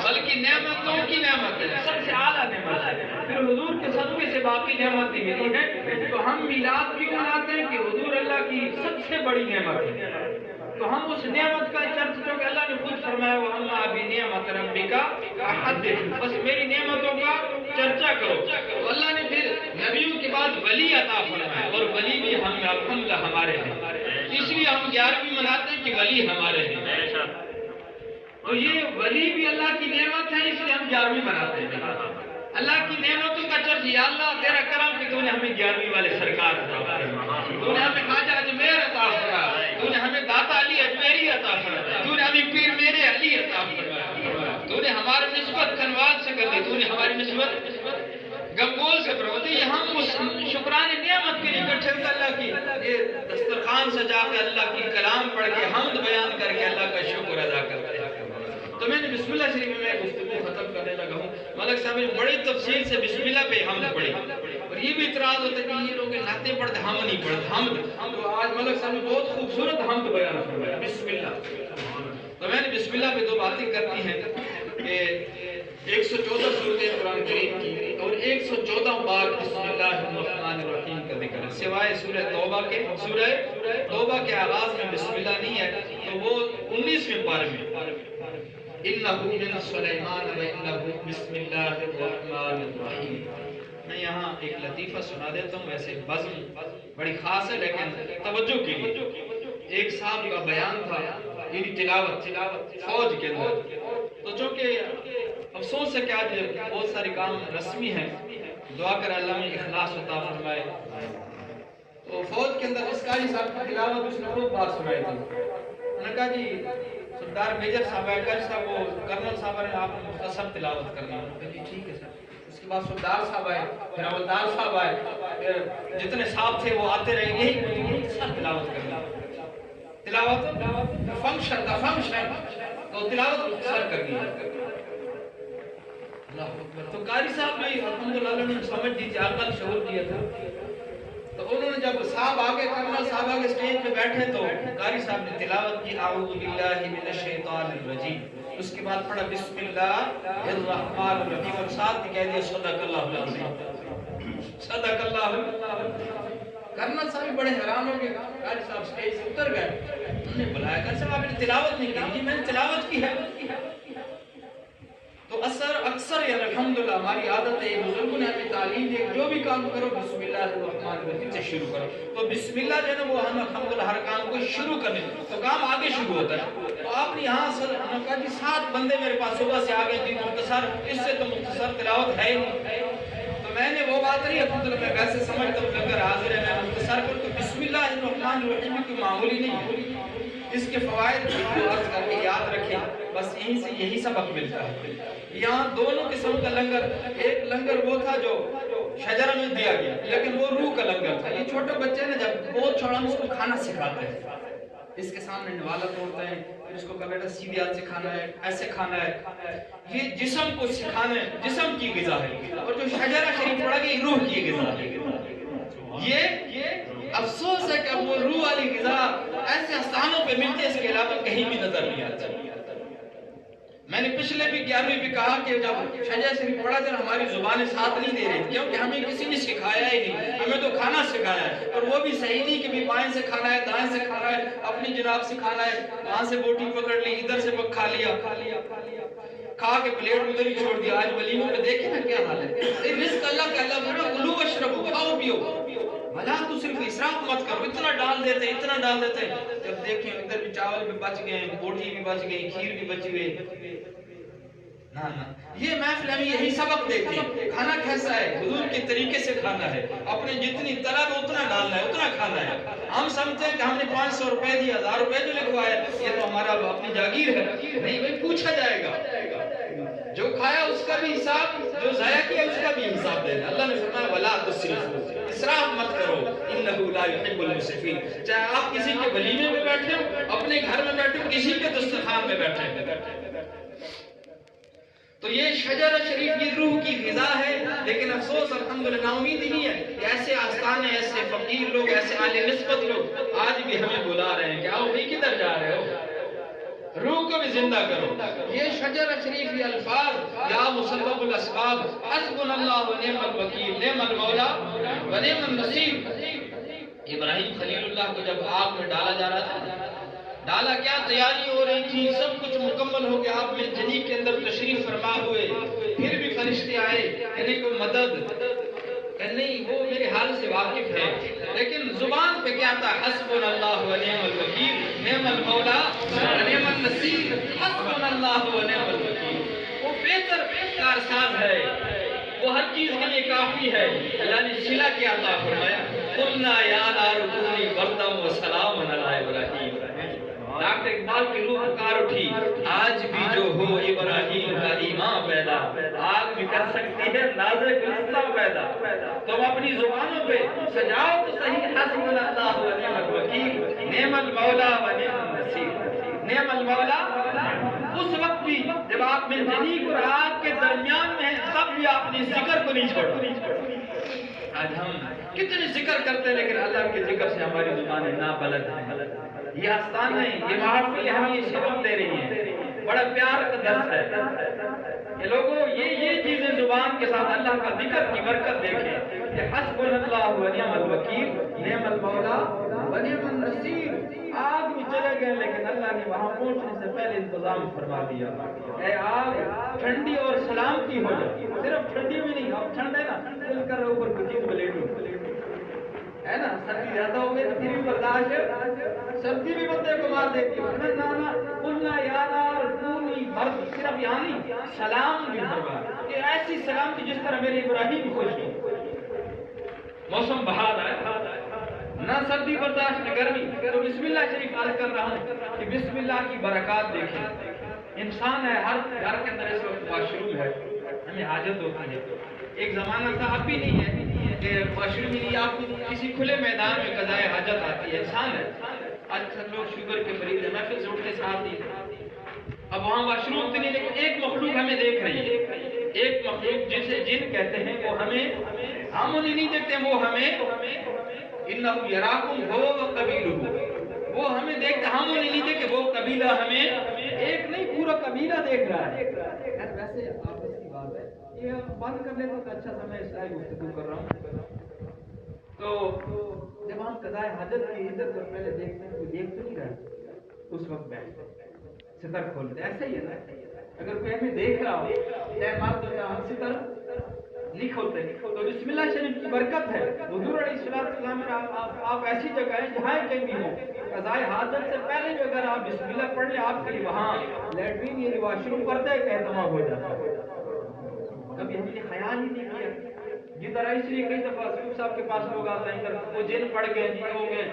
بلکہ نعمتوں کی نعمت ہے، سب سے اعلیٰ نعمت ہے. پھر حضور کے صدقے سے باقی نعمت بھی ملی ہے. تو ہم میلاد کیوں مناتے ہیں کہ حضور اللہ کی سب سے بڑی نعمت ہے. تو ہم اس نعمت کا چرچ جو کہ اللہ نے خود فرمایا وَأَمَّا بِنِعْمَةِ رَبِّكَ فَحَدِّثْ، بس میری نعمتوں کا چرچا کرو. تو اللہ نے پھر نبیوں کے بعد ولی عطا فرمایا، اور ولی بھی ہم الحمدللہ ہمارے ہیں. اس لیے ہم 11ویں مناتے ہیں کہ ولی ہمارے ہیں. اور یہ ولی بھی اللہ کی نعمت ہے، اس لیے ہم 11ویں مناتے ہیں. اللہ کی نعمتوں کا چرچ، یا اللہ تیرا کرم کہ تو نے ہمیں 11ویں والے سرکار عطا فرمایا، تو نے ہمیں خواجہ اجمیر عطا فرمایا، تو نے ہمیں داتا علی اجمیری عطا فرمایا، تو نے ہمیں پیر میرے علی عطا فرمایا، تو نے ہماری نسبت کنوال سے کر دی، تو نے ہماری نسبت گنگول سے کروا دی۔ یہ ہم اس شکران نعمت کے لیے اکٹھے ہوتے اللہ کی یہ دسترخوان سجا کے اللہ کی کلام پڑھ کے حمد بیان کر کے اللہ کا شکر ادا کرتے ہیں۔ تو میں نے بسم اللہ شریف میں گفتگو ختم کرنے لگا ہوں۔ ملک صاحب نے بڑی تفصیل سے بسم اللہ پہ حمد پڑھی، اور یہ بھی اعتراض ہوتا ہے کہ یہ لوگ نعتیں پڑھتے ہم نہیں پڑھتے حمد، تو آج ملک صاحب نے بہت خوبصورت حمد بیان فرمایا بسم اللہ۔ تو میں نے بسم اللہ پہ دو باتیں کرتی ہیں کہ 114 سورتیں قرآن کریم کی اور 114 بار بسم اللہ الرحمن الرحیم کا ذکر ہے، سوائے سورہ توبہ کے۔ سورہ توبہ کے آغاز میں بسم اللہ نہیں ہے، تو وہ 19ویں پارے میں اِنَّهُ مِنَ سُلَيْمَانَ وَإِنَّهُ بِسْمِ اللَّهِ الرَّحْمَنِ الرَّحِيمِ۔ میں یہاں ایک لطیفہ سنا دیتا ہوں، ویسے بزم بڑی خاص ہے لیکن توجہ کے لیے۔ ایک صاحب کا بیان تھا، یعنی تلاوت فوج کے اندر، تو جو کہ افسوس ہے کہ آج بہت سارے کام رسمی ہیں، دعا کر اللہ میں اخلاص عطا فرمائے۔ تو فوج کے اندر اس قاری صاحب کی تلاوت اس نے خود بات سنائی تھی، انہوں نے کہا جی سردار میجر صاحب ہے، کل صاحب وہ کرنل صاحب نے آپ نے مختصر تلاوت کرنی ہے، جی ٹھیک ہے سر۔ اس کے بعد سردار صاحب آئے، پھر حوالدار صاحب آئے، پھر جتنے صاحب تھے وہ آتے رہے، یہی مختصر تلاوت کرنی ہے۔ تلاوت فنکشن کا فنکشن، تو تلاوت مختصر کرنی ہے۔ تو قاری صاحب بھی الحمدللہ نے سمجھ دی تھی، عقل شعور دیا تھا، تو انہوں نے جب صاحب آگے کرنل صاحب آگے سٹیج پہ بیٹھے تو قاری صاحب نے تلاوت کی اعوذ باللہ من الشیطان الرجیم، اس کے بعد پڑھا بسم اللہ الرحمن الرحیم، اور ساتھ ہی کہہ دیا صدق اللہ العظیم، صدق اللہ۔ کرنل صاحب بڑے حیران ہو گئے، قاری صاحب سٹیج سے اتر گئے، انہوں نے بلایا کرنل صاحب آپ نے تلاوت نہیں کی؟ جی میں نے تلاوت کی ہے۔ تو اکثر یا الحمدللہ ہماری عادت ہے، بزرگوں نے ہمیں تعلیم دی جو بھی کام کرو بسم اللہ الرحمن الرحیم سے شروع کرو، تو بسم اللہ جو ہے وہ ہم الحمدللہ ہر کام کو شروع کرنے تو کام آگے شروع ہوتا ہے۔ تو آپ نے یہاں کہا جی 7 بندے میرے پاس صبح سے آگے تھی، مختصر اس سے تو مختصر تلاوت ہے ہی نہیں۔ تو میں نے وہ بات نہیں الحمدللہ میں ویسے سمجھتا ہوں لنگر حاضر ہے میں مختصر کروں، تو بسم اللہ الرحمن الرحیم کوئی معمولی نہیں ہے، اس کے فوائد کو عرض کر کے یاد رکھیں، بس یہیں سے یہی سبق ملتا ہے۔ یہاں دونوں قسم کا لنگر، ایک لنگر وہ تھا جو شجرہ میں دیا گیا لیکن وہ روح کا لنگر تھا۔ یہ چھوٹے بچے نے جب بہت چھوڑا ہم اس کو کھانا سکھاتے ہیں، اس کے سامنے نوالا توڑتے ہیں، پھر اس کو کہا بیٹا سیدھی ہاتھ سے کھانا ہے، ایسے کھانا ہے، یہ جسم کو سکھانے جسم کی غذا ہے، اور جو شجرہ شریف پڑھا گیا روح کی غذا ہے۔ یہ افسوس ہے کہ وہ روح والی غذا ایسے آستانوں پہ ملتے اس کے علاوہ کہیں بھی نظر نہیں آتا۔ میں نے پچھلے بھی 11ویں بھی کہا کہ جب شجرہ شریف پڑھا تھا ہماری زبانیں ساتھ نہیں دے رہی، کیونکہ ہمیں کسی نے سکھایا ہی نہیں، ہمیں تو کھانا سکھایا ہے، اور وہ بھی صحیح نہیں کہ بھی بائیں سے کھانا ہے دائیں سے کھانا ہے، اپنی جناب سے کھانا ہے، وہاں سے بوٹی پکڑ لی ادھر سے کھا لیا، کھا کے پلیٹ ادھر ہی چھوڑ دیا۔ آج ولیموں پہ دیکھیں نا کیا حال ہے، رزق اللہ کا اللہ فرماتا کلوا واشربوا، کھاؤ پیو، بھلا تو صرف اسراف مت کرو، اتنا ڈال دیتے اتنا ڈال دیتے، جب دیکھیں ادھر بھی چاول بھی بچ گئے، بوٹی بھی بچ گئی، کھیر بھی بچ گئی۔ نا یہ محفل ہمیں یہی سبق دیتی ہے، کھانا کیسا ہے، حضور کے طریقے سے کھانا ہے، اپنے جتنی طلب اتنا ڈالنا ہے اتنا کھانا ہے۔ ہم سمجھتے ہیں کہ ہم نے 500 روپے دی 1000 روپے جو لکھوایا یہ تو ہمارا اپنی جاگیر ہے، نہیں بھائی پوچھا جائے گا، جو کھایا اس کا بھی حساب، جو ضائع کیا اس کا بھی حساب دینا۔ اللہ نے فرمایا ولا تسرفوا، اسراف مت کرو، انه لا يحب المسرفين۔ چاہے آپ کسی کے ولیمے میں بیٹھے ہو، اپنے گھر میں بیٹھے ہو، کسی کے دسترخوان میں بیٹھے ہو، تو یہ شجرہ شریف یہ روح کی غذا ہے۔ لیکن افسوس الحمدللہ امیدی نہیں ہے کہ ایسے آستانے ایسے فقیر لوگ ایسے اہل نسبت لوگ آج بھی ہمیں بلا رہے ہیں کہ آؤ بھائی کدھر جا رہے ہو، روح کو بھی زندہ کرو۔ یہ شجرہ شریف یہ الفاظ یا مسبب الاسباب حسبنا اللہ و نعم الوکیل نعم المولا و نعم النصیر۔ ابراہیم خلیل اللہ کو جب آگ میں ڈالا جا رہا تھا، ڈالا کیا تیاری ہو رہی تھی، سب کچھ مکمل ہو گیا، آپ میں جنیب کے اندر تشریف فرما ہوئے، پھر بھی فرشتے آئے کہنے کو مدد، کہ نہیں وہ میرے حال سے واقف ہے، لیکن زبان پہ کیا تھا حسبنا اللہ و نعم الوکیل نعم المولا و نعم النصیر، حسبنا اللہ و نعم الوکیل۔ وہ بہتر کارساز ہے، وہ ہر چیز کے لیے کافی ہے. اللہ نے صلہ کیا عطا فرمایا. قلنا یا نار کونی بردا وسلاما علی ابراہیم. ڈاکٹر اقبال کی روح پکار اٹھی, آج بھی جو ہو ابراہیم کا ایمان پیدا, آگ بھی کر سکتی ہے ناز گلستہ پیدا. تم اپنی زبانوں پہ سجاؤ تو صحیح حسبنا اللہ و نعم الوکیل, نعم المولا و نعم النصیر. نعم المولا اس وقت بھی جب آپ میں زمین اور آگ کے درمیان میں ہیں, تب بھی آپ نے ذکر کو نہیں چھوڑا. آج ہم کتنے ذکر کرتے ہیں لیکن اللہ کے ذکر سے ہماری زبانیں نابلد ہیں. یہ آستان نہیں, یہ محفل ہمیں یہ سبق دے رہی ہیں. بڑا پیار کا درس ہے. یہ لوگوں یہ چیزیں زبان کے ساتھ اللہ کا ذکر کی برکت دیکھیں کہ حسبنا اللہ و نعم الوکیل, نعم المولا و نعم النصیر. آگ میں چلے گئے لیکن اللہ نے وہاں پہنچنے سے پہلے انتظام فرما دیا. اے آگ ٹھنڈی اور سلامتی ہو جائے. صرف ٹھنڈی میں نہیں, اب ٹھنڈ ہے نا, دل کر رہے اوپر کچھ بلیٹو ہے نا, سردی زیادہ ہو گئی تو پھر بھی برداشت ہے, سردی بھی بندے کو مار دیتی ہے. نانا قلنا یا نار کونی برد, صرف یہاں نہیں, سلام بھی فرما کہ ایسی سلامتی جس طرح میرے ابراہیم خوش ہو. موسم بہار ہے, نہ سردی برداشت نہ گرمی. تو بسم اللہ شریف عرض کر رہا ہوں کہ بسم اللہ کی برکات دیکھیں. انسان ہے, ہر گھر کے اندر اس وقت واش روم ہے, ہمیں حاجت ہوتی ہے. ایک زمانہ تھا, اب بھی نہیں ہے کہ واش روم نہیں, آپ کسی کھلے میدان میں قضائے حاجت آتی ہے. انسان ہے, آج سب لوگ شوگر کے مریض ہیں, محفل سے اٹھتے ساتھ ہی اب وہاں واش روم تو نہیں, لیکن ایک مخلوق ہمیں دیکھ رہی ہے. ایک مخلوق جسے جن کہتے ہیں, وہ ہم انہیں نہیں دیکھتے, وہ ہمیں انہو یراکم ہو و قبیلہ, وہ ہمیں دیکھتے, ہم انہیں نہیں دیکھتے, وہ قبیلہ ہمیں ایک نہیں پورا قبیلہ دیکھ رہا ہے. ویسے آپس کی بات ہے, یہ بند کر لیتا تو اچھا سا میں اسلائی گفتگو کر رہا ہوں. تو جب ہم قضائے حاجت کی عزت کو پہلے دیکھتے ہیں, کوئی دیکھ تو نہیں رہا, اس وقت بیٹھتے ستر کھولتے. ایسا ہی ہے نا, اگر کوئی ہمیں دیکھ رہا ہو چاہے مرد ہو چاہے ستر نہیں کھولتے. تو بسم اللہ شریف کی برکت ہے. حضور علیہ السلام میں آپ ایسی جگہ ہے جہاں کہیں بھی ہو, قضائے حاجت سے پہلے بھی اگر آپ بسم اللہ پڑھ لیں, آپ کے لیے وہاں لیٹرین یا واش روم پردے کا اہتمام ہو جاتا ہے. کبھی ہم نے خیال ہی نہیں کیا. یہ طرح اس لیے کئی دفعہ سوف صاحب کے پاس لوگ آتے ہیں, وہ جن پڑ گئے, ہو گئے,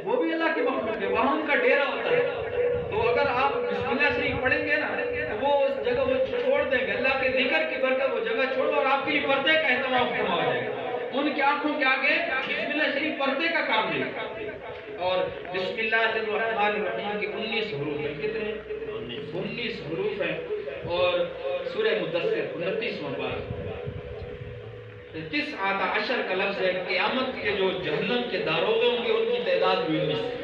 وہ بھی اللہ کے مخلوق ہے, وہاں ان کا ڈیرا ہوتا ہے. تو اگر آپ بسم اللہ شریف پڑھیں گے نا, تو وہ اس جگہ وہ چھوڑ دیں گے. اللہ کے ذکر کی برکت وہ جگہ چھوڑ, اور آپ کے لیے پردے کا اہتمام فرما ہو جائے گا. ان کی آنکھوں کے آگے بسم اللہ شریف پردے کا کام دے گا. اور بسم اللہ الرحمن الرحیم کے 19 حروف ہیں. کتنے؟ 19 حروف ہیں. اور سورہ مدثر 29واں پارہ 19 کا لفظ ہے. قیامت کے جو جہنم کے داروغے ہوں گے, ان کی تعداد بھی 19.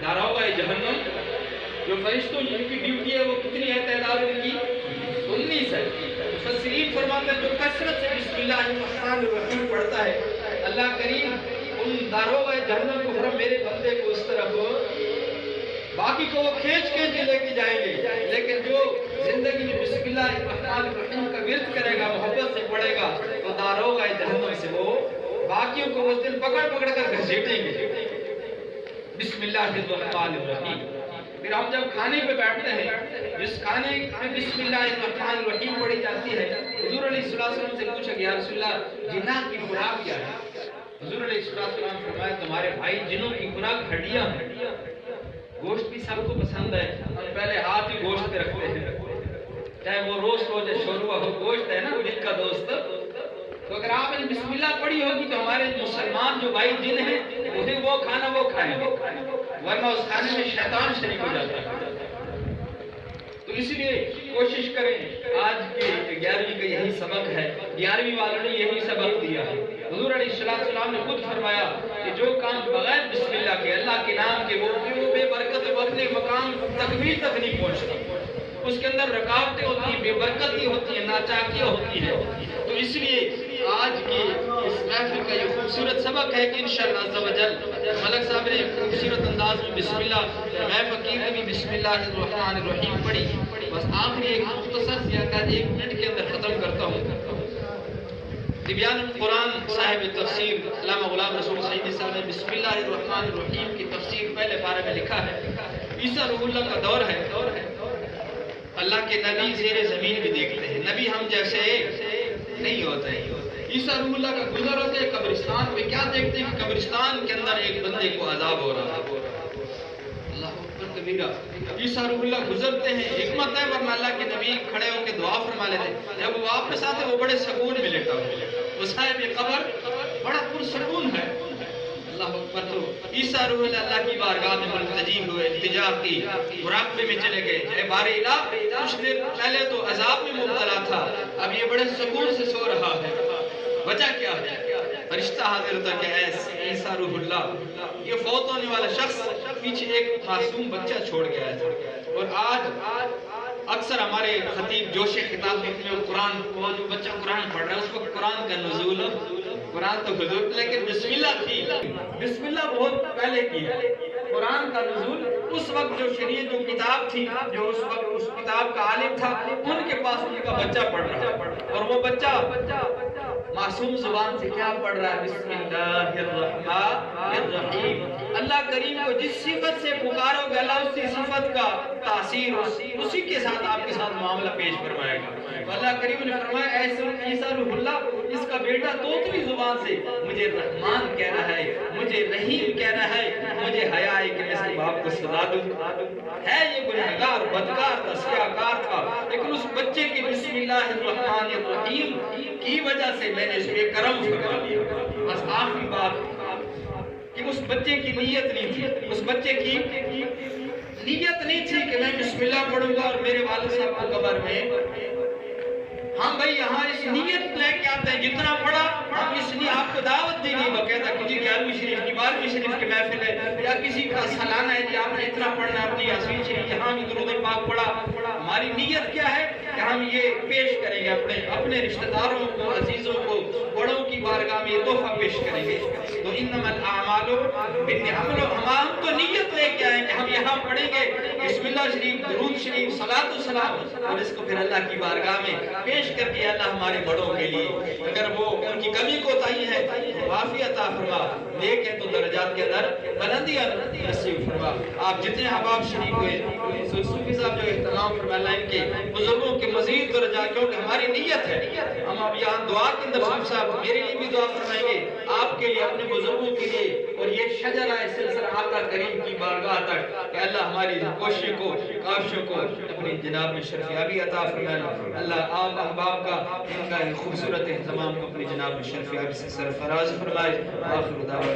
داروغہ جہنم جو فرشتوں جن کی ڈیوٹی ہے, وہ کتنی ہے تعداد ان کی؟ 19 ہے. مفسرین فرماتے ہیں جو کثرت سے بسم اللہ الرحمن الرحیم پڑھتا ہے, اللہ کریم ان داروغہ جہنم کو فرم میرے بندے کو اس طرف, باقی کو وہ کھینچ کے لے کے جائیں گے, لیکن جو زندگی میں بسم اللہ الرحمن الرحیم کا ورد کرے گا, محبت سے پڑھے گا, تو داروغہ جہنم سے وہ باقیوں کو اس دن پکڑ کر گھسیٹیں گے. بسم اللہ الرحمن الرحیم. پھر ہم جب کھانے پہ بیٹھتے ہیں, جس کھانے میں بسم اللہ الرحمن الرحیم پڑھی جاتی ہے, حضور علیہ السلام سے پوچھا کہ یا رسول اللہ جنات کی خوراک کیا ہے؟ حضور علیہ السلام فرمایا تمہارے بھائی جنوں کی خوراک ہڈیاں ہیں. گوشت بھی سب کو پسند ہے, ہم پہلے ہاتھ ہی گوشت پہ رکھتے ہیں, چاہے وہ روسٹ ہو جائے شوربہ ہو, گوشت ہے نا دل کا دوست. تو اگر آپ نے بسم اللہ پڑھی ہوگی تو ہمارے مسلمان جو بھائی جن ہیں انہیں وہ کھانا وہ کھائیں گے, ورنہ اس کھانے میں شیطان شریک ہو جاتا ہے. تو اس لیے کوشش کریں, آج کے 11ویں کا یہی سبق ہے, 11ویں والوں نے یہی سبق دیا ہے. حضور علیہ السلام نے خود فرمایا کہ جو کام بغیر بسم اللہ کے, اللہ کے نام کے, وہ بے برکت ہے, وہ اپنے مقام تکمیل تک نہیں پہنچتا. اس کے اندر رکاوٹیں ہوتی ہیں, بے برکتی ہوتی ہیں, ناچاکیاں ہوتی ہیں. تو اس لیے آج کی اس محفل کا یہ خوبصورت سبق ہے کہ انشاءاللہ عز و جل ملک صاحب نے خوبصورت انداز میں بسم اللہ, میں فقیر نے بھی بسم اللہ الرحمن الرحیم پڑھی. بس آخری ایک مختصر سی 1 منٹ کے اندر ختم کرتا ہوں. تبیان القرآن صاحب تفسیر علامہ غلام رسول سعیدی صاحب نے بسم اللہ الرحمن الرحیم کی تفسیر پہلے پارے میں لکھا ہے. عیسیٰ روح اللہ کا دور ہے, اللہ کے نبی زیر زمین بھی دیکھتے ہیں. نبی ہم جیسے نہیں ہوتے ہیں۔ عیسیٰ روح اللہ کا گزر ہوتے ہیں قبرستان میں، کیا دیکھتے ہیں کہ قبرستان کے اندر ایک بندے کو عذاب ہو رہا ہے۔ اللہ اکبر کبیرہ۔ عیسیٰ روح اللہ گزرتے ہیں، حکمت ہے ورنہ اللہ کے نبی کھڑے ہو کے دعا فرما لیتے ہیں۔ جب وہ واپس آتے وہ بڑے سکون میں لیٹا ہو، وہ صاحب قبر بڑا پرسکون ہے۔ اللہ اکبر۔ تو عیسیٰ روح اللہ کی بارگاہ میں ملتجی ہوئے، التجا کی، مراقبے میں چلے گئے۔ اے بار الہ، کچھ دیر پہلے تو عذاب میں مبتلا تھا، اب یہ بڑے سکون سے سو رہا ہے، وجہ کیا ہے؟ فرشتہ حاضر ہوتا کہ اے عیسیٰ روح اللہ، یہ فوت ہونے والا شخص پیچھے ایک معصوم بچہ چھوڑ گیا ہے، اور آج اکثر ہمارے خطیب جوش خطاب میں قرآن، وہ جو بچہ قرآن پڑھ رہا ہے اس وقت قرآن کا نزول، قرآن تو حضور، لیکن بسم اللہ تھی، بسم اللہ بہت پہلے کی ہے۔ قرآن کا نزول اس وقت جو شریعت جو کتاب تھی، جو اس وقت اس کتاب کا عالم تھا، ان کے پاس ان کا بچہ پڑھ رہا ہے، اور وہ بچہ معصوم زبان سے کیا پڑھ رہا ہے؟ بسم اللہ الرحمن الرحیم۔ اللہ کریم کو جس صفت سے پکارو گے اللہ اسی صفت کا تاثیر اسی کے ساتھ آپ کے ساتھ معاملہ پیش فرمائے گا۔ اللہ کریم نے فرمایا ایسے عیسیٰ روح اللہ، اس کا بیٹا توتلی زبان سے مجھے رحمان کہہ رہا ہے، مجھے رحیم کہہ رہا ہے، مجھے حیا ہے کہ میں اس کے باپ کو سزا دوں۔ ہے یہ گنہگار، بدکار، تسیہکار تھا، لیکن اس بچے کے بسم اللہ الرحمن الرحیم کی وجہ سے میں نے اس پہ کرم فرما دیا۔ بس آخری بات کہ اس بچے کی نیت نہیں تھی، اس بچے کی نیت نہیں تھی کہ میں بسم اللہ پڑھوں گا اور میرے والد صاحب کو قبر میں، ہم بھائی یہاں اس نیت لے کے آتے ہیں جتنا پڑھا، ہم اس لیے آپ کو دعوت دی نہیں باقاعدہ کسی 11ویں شریف کی 12ویں شریف کی محفل ہے یا کسی کا سالانہ ہے کہ آپ نے اتنا پڑھنا ہے، اپنی یاسین شریف یہاں بھی درود پاک پڑھا۔ ہماری نیت کیا ہے کہ ہم یہ پیش کریں گے اپنے رشتہ داروں کو، عزیزوں کو، بڑوں کی بارگاہ میں یہ تحفہ پیش کریں گے۔ تو انما الاعمال بالنیات، ہم تو نیت لے کے آئیں کہ ہم یہاں پڑھیں گے بسم اللہ شریف، درود شریف، صلاۃ و سلام، اور اس کو پھر اللہ کی بارگاہ میں پیش کر کے اللہ ہمارے بڑوں کے لیے اگر وہ ان کی کمی کوتاہی ہے معافی عطا فرما، نیک ہے تو درجات کے اندر بلندیاں نصیب فرما۔ آپ جتنے احباب شریک ہوئے، صوفی صاحب جو اہتمام فرما اللہ ان کے بزرگوں کے مزید درجات، کیونکہ ہماری نیت ہے، ہم اب یہاں دعا کے اندر صوفی صاحب میرے لیے بھی دعا فرمائیں گے، آپ کے لیے، اپنے بزرگوں کے لیے، اور یہ شجرہ سلسلہ آقا کریم کی بارگاہ تک کہ اللہ ہماری کوششوں کو، کاوشوں کو اپنی جناب میں شرفیابی عطا فرمائے۔ اللہ آپ احباب کا ان کا خوبصورت اہتمام کو اپنی جناب میں شرفیابی سے سرفراز فرمائے۔ آخر دعوانا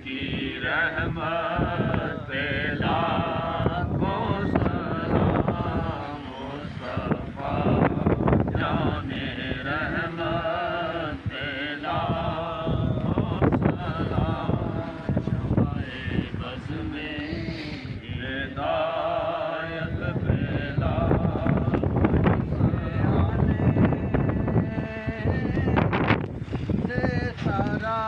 کی رحمت لاکھوں سلام مصطفیٰ جان رحمت لاکھوں سلام شمائے بز میں ہدایت پھیلا سارا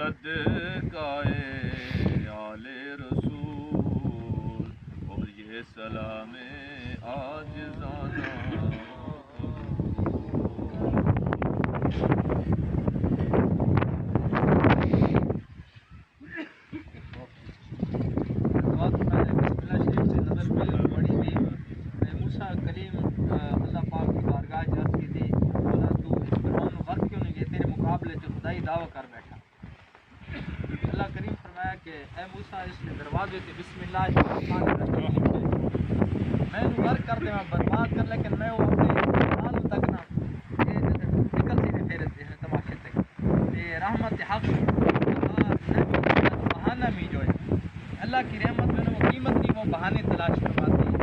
صدقائے آل رسول اور یہ سلام عاجزانہ بسم اللہ الرحمن الرحیم میں غرق کر دے برباد کر لیکن میں وہ اپنے حال تک نہ کہ نکل سی نے پھر تماشے تک یہ رحمت حق بہانہ بھی جو ہے اللہ کی رحمت میں وہ قیمت نہیں وہ بہانے تلاش کرواتی ہے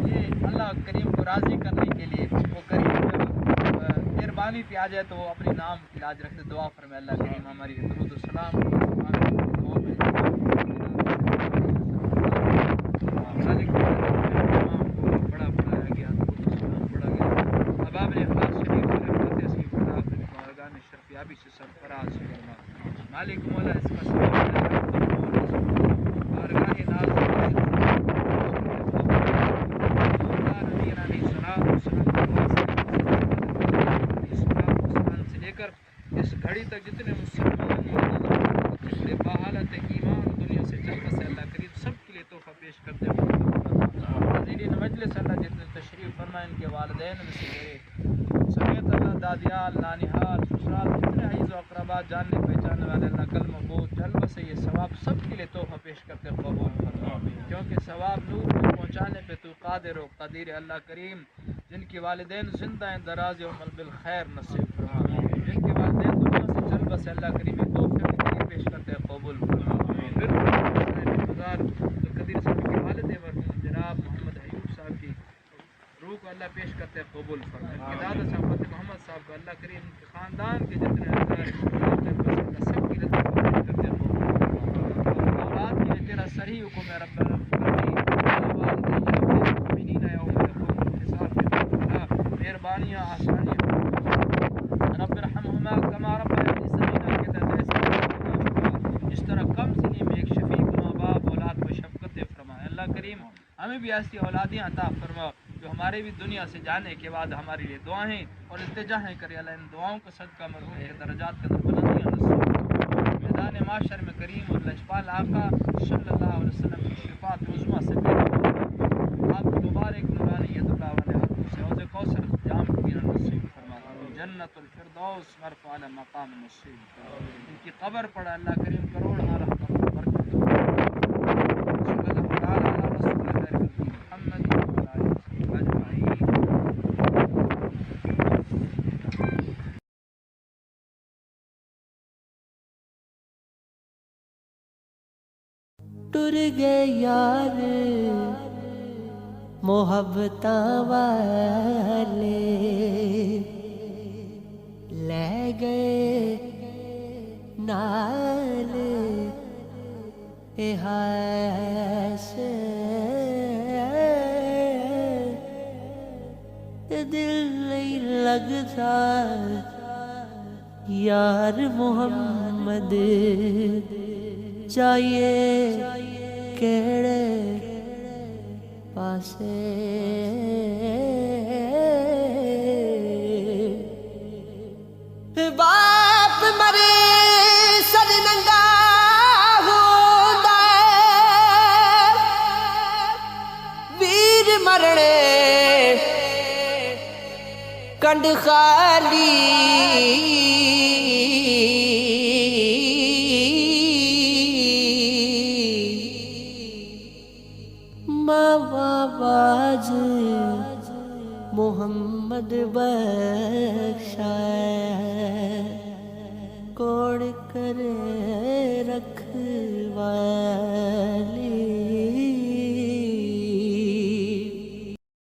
یہ اللہ کریم کو راضی کرنے کے لیے وہ کریم مہربانی پہ آ جائے تو وہ اپنے نام کی لاج رکھتے دعا فرمائے اللہ کریم ہماری درود و سلام بڑا پڑھایا گیا درود و سلام پڑھا گیا اباب نے اخلاص شریف رحمت اسی خدا اپنی بارگاہ شرفیابی سے سرفراز فرما مالک مولا اس کا سلام بارگاہ ناز اس گھڑی تک جتنے مسلمان بڑے بحالت ایمان دنیا سے چل بسے اللہ کریم سب کے لیے تحفہ پیش کرتے ہیں حاضرین مجلس اللہ جتنے تشریف فرما ان کے والدین میں سے میرے سمیت اللہ دادیال نانیحال سسرال جتنے عزیز و اقربات جاننے پہچاننے والے اللہ کلمہ گو چل بسے یہ ثواب سب کے لیے تحفہ پیش کرتے قبول فرما کیونکہ ثواب نور کو پہنچانے پہ تو قادر و قدیر اللہ کریم جن کے والدین زندہ ہیں دراز عمر بالخیر نصیب فرما جن کے والدین دنیا سے چل بس اللہ کریم تحفے کے لیے پیش کرتے ہیں قبول فرما پھر قدیر صاحب کے والد مرحوم جناب محمد ایوب صاحب کی روح کو اللہ پیش کرتے ہیں قبول فرما دادا صاحب فتح محمد صاحب کو اللہ کریم کے خاندان کے جتنے اللہ سب کی رضا پیش کرتے ہیں قبول فرما اولاد کے تیرا صحیح حکم ہے رب مہربانیاں آسانیاں رب رحمہما کما ربیانی صغیرا کے تحت جس طرح کم سنی میں ایک شفیق ماں باپ اولاد کو شفقت فرما اللہ کریم ہمیں بھی ایسی اولادیں عطا فرما جو ہمارے بھی دنیا سے جانے کے بعد ہمارے لیے دعائیں اور التجاہیں کرے اللہ ان دعاؤں کا صدقہ مرحوم کے درجات کا بلندیاں نصیب میدان معاشر میں کریم اور لجپال آقا صلی اللہ علیہ وسلم کی شفاعت عظمیٰ سے آپ مبارک نورانی یداللہ والے ہاتھوں سے حوض کوثر جام پینا نصیب فرما جنت الفردوس مرفوع علی مقام نصیب ان کی قبر پر اللہ کریم کروڑ رحمت و برکت صلی اللہ تعالی علی رسول اللہ محمد و علی اجمعین ٹر گئے یار محبتاں والے لے گئے نال سے دل نہیں لگتا یار محمد چاہیے کیڑے پاسے باپ مرے سر ننگا ہوندا ویر مرنے کنڈ خالی باز محمد بخشا کوڑ کر رکھوالی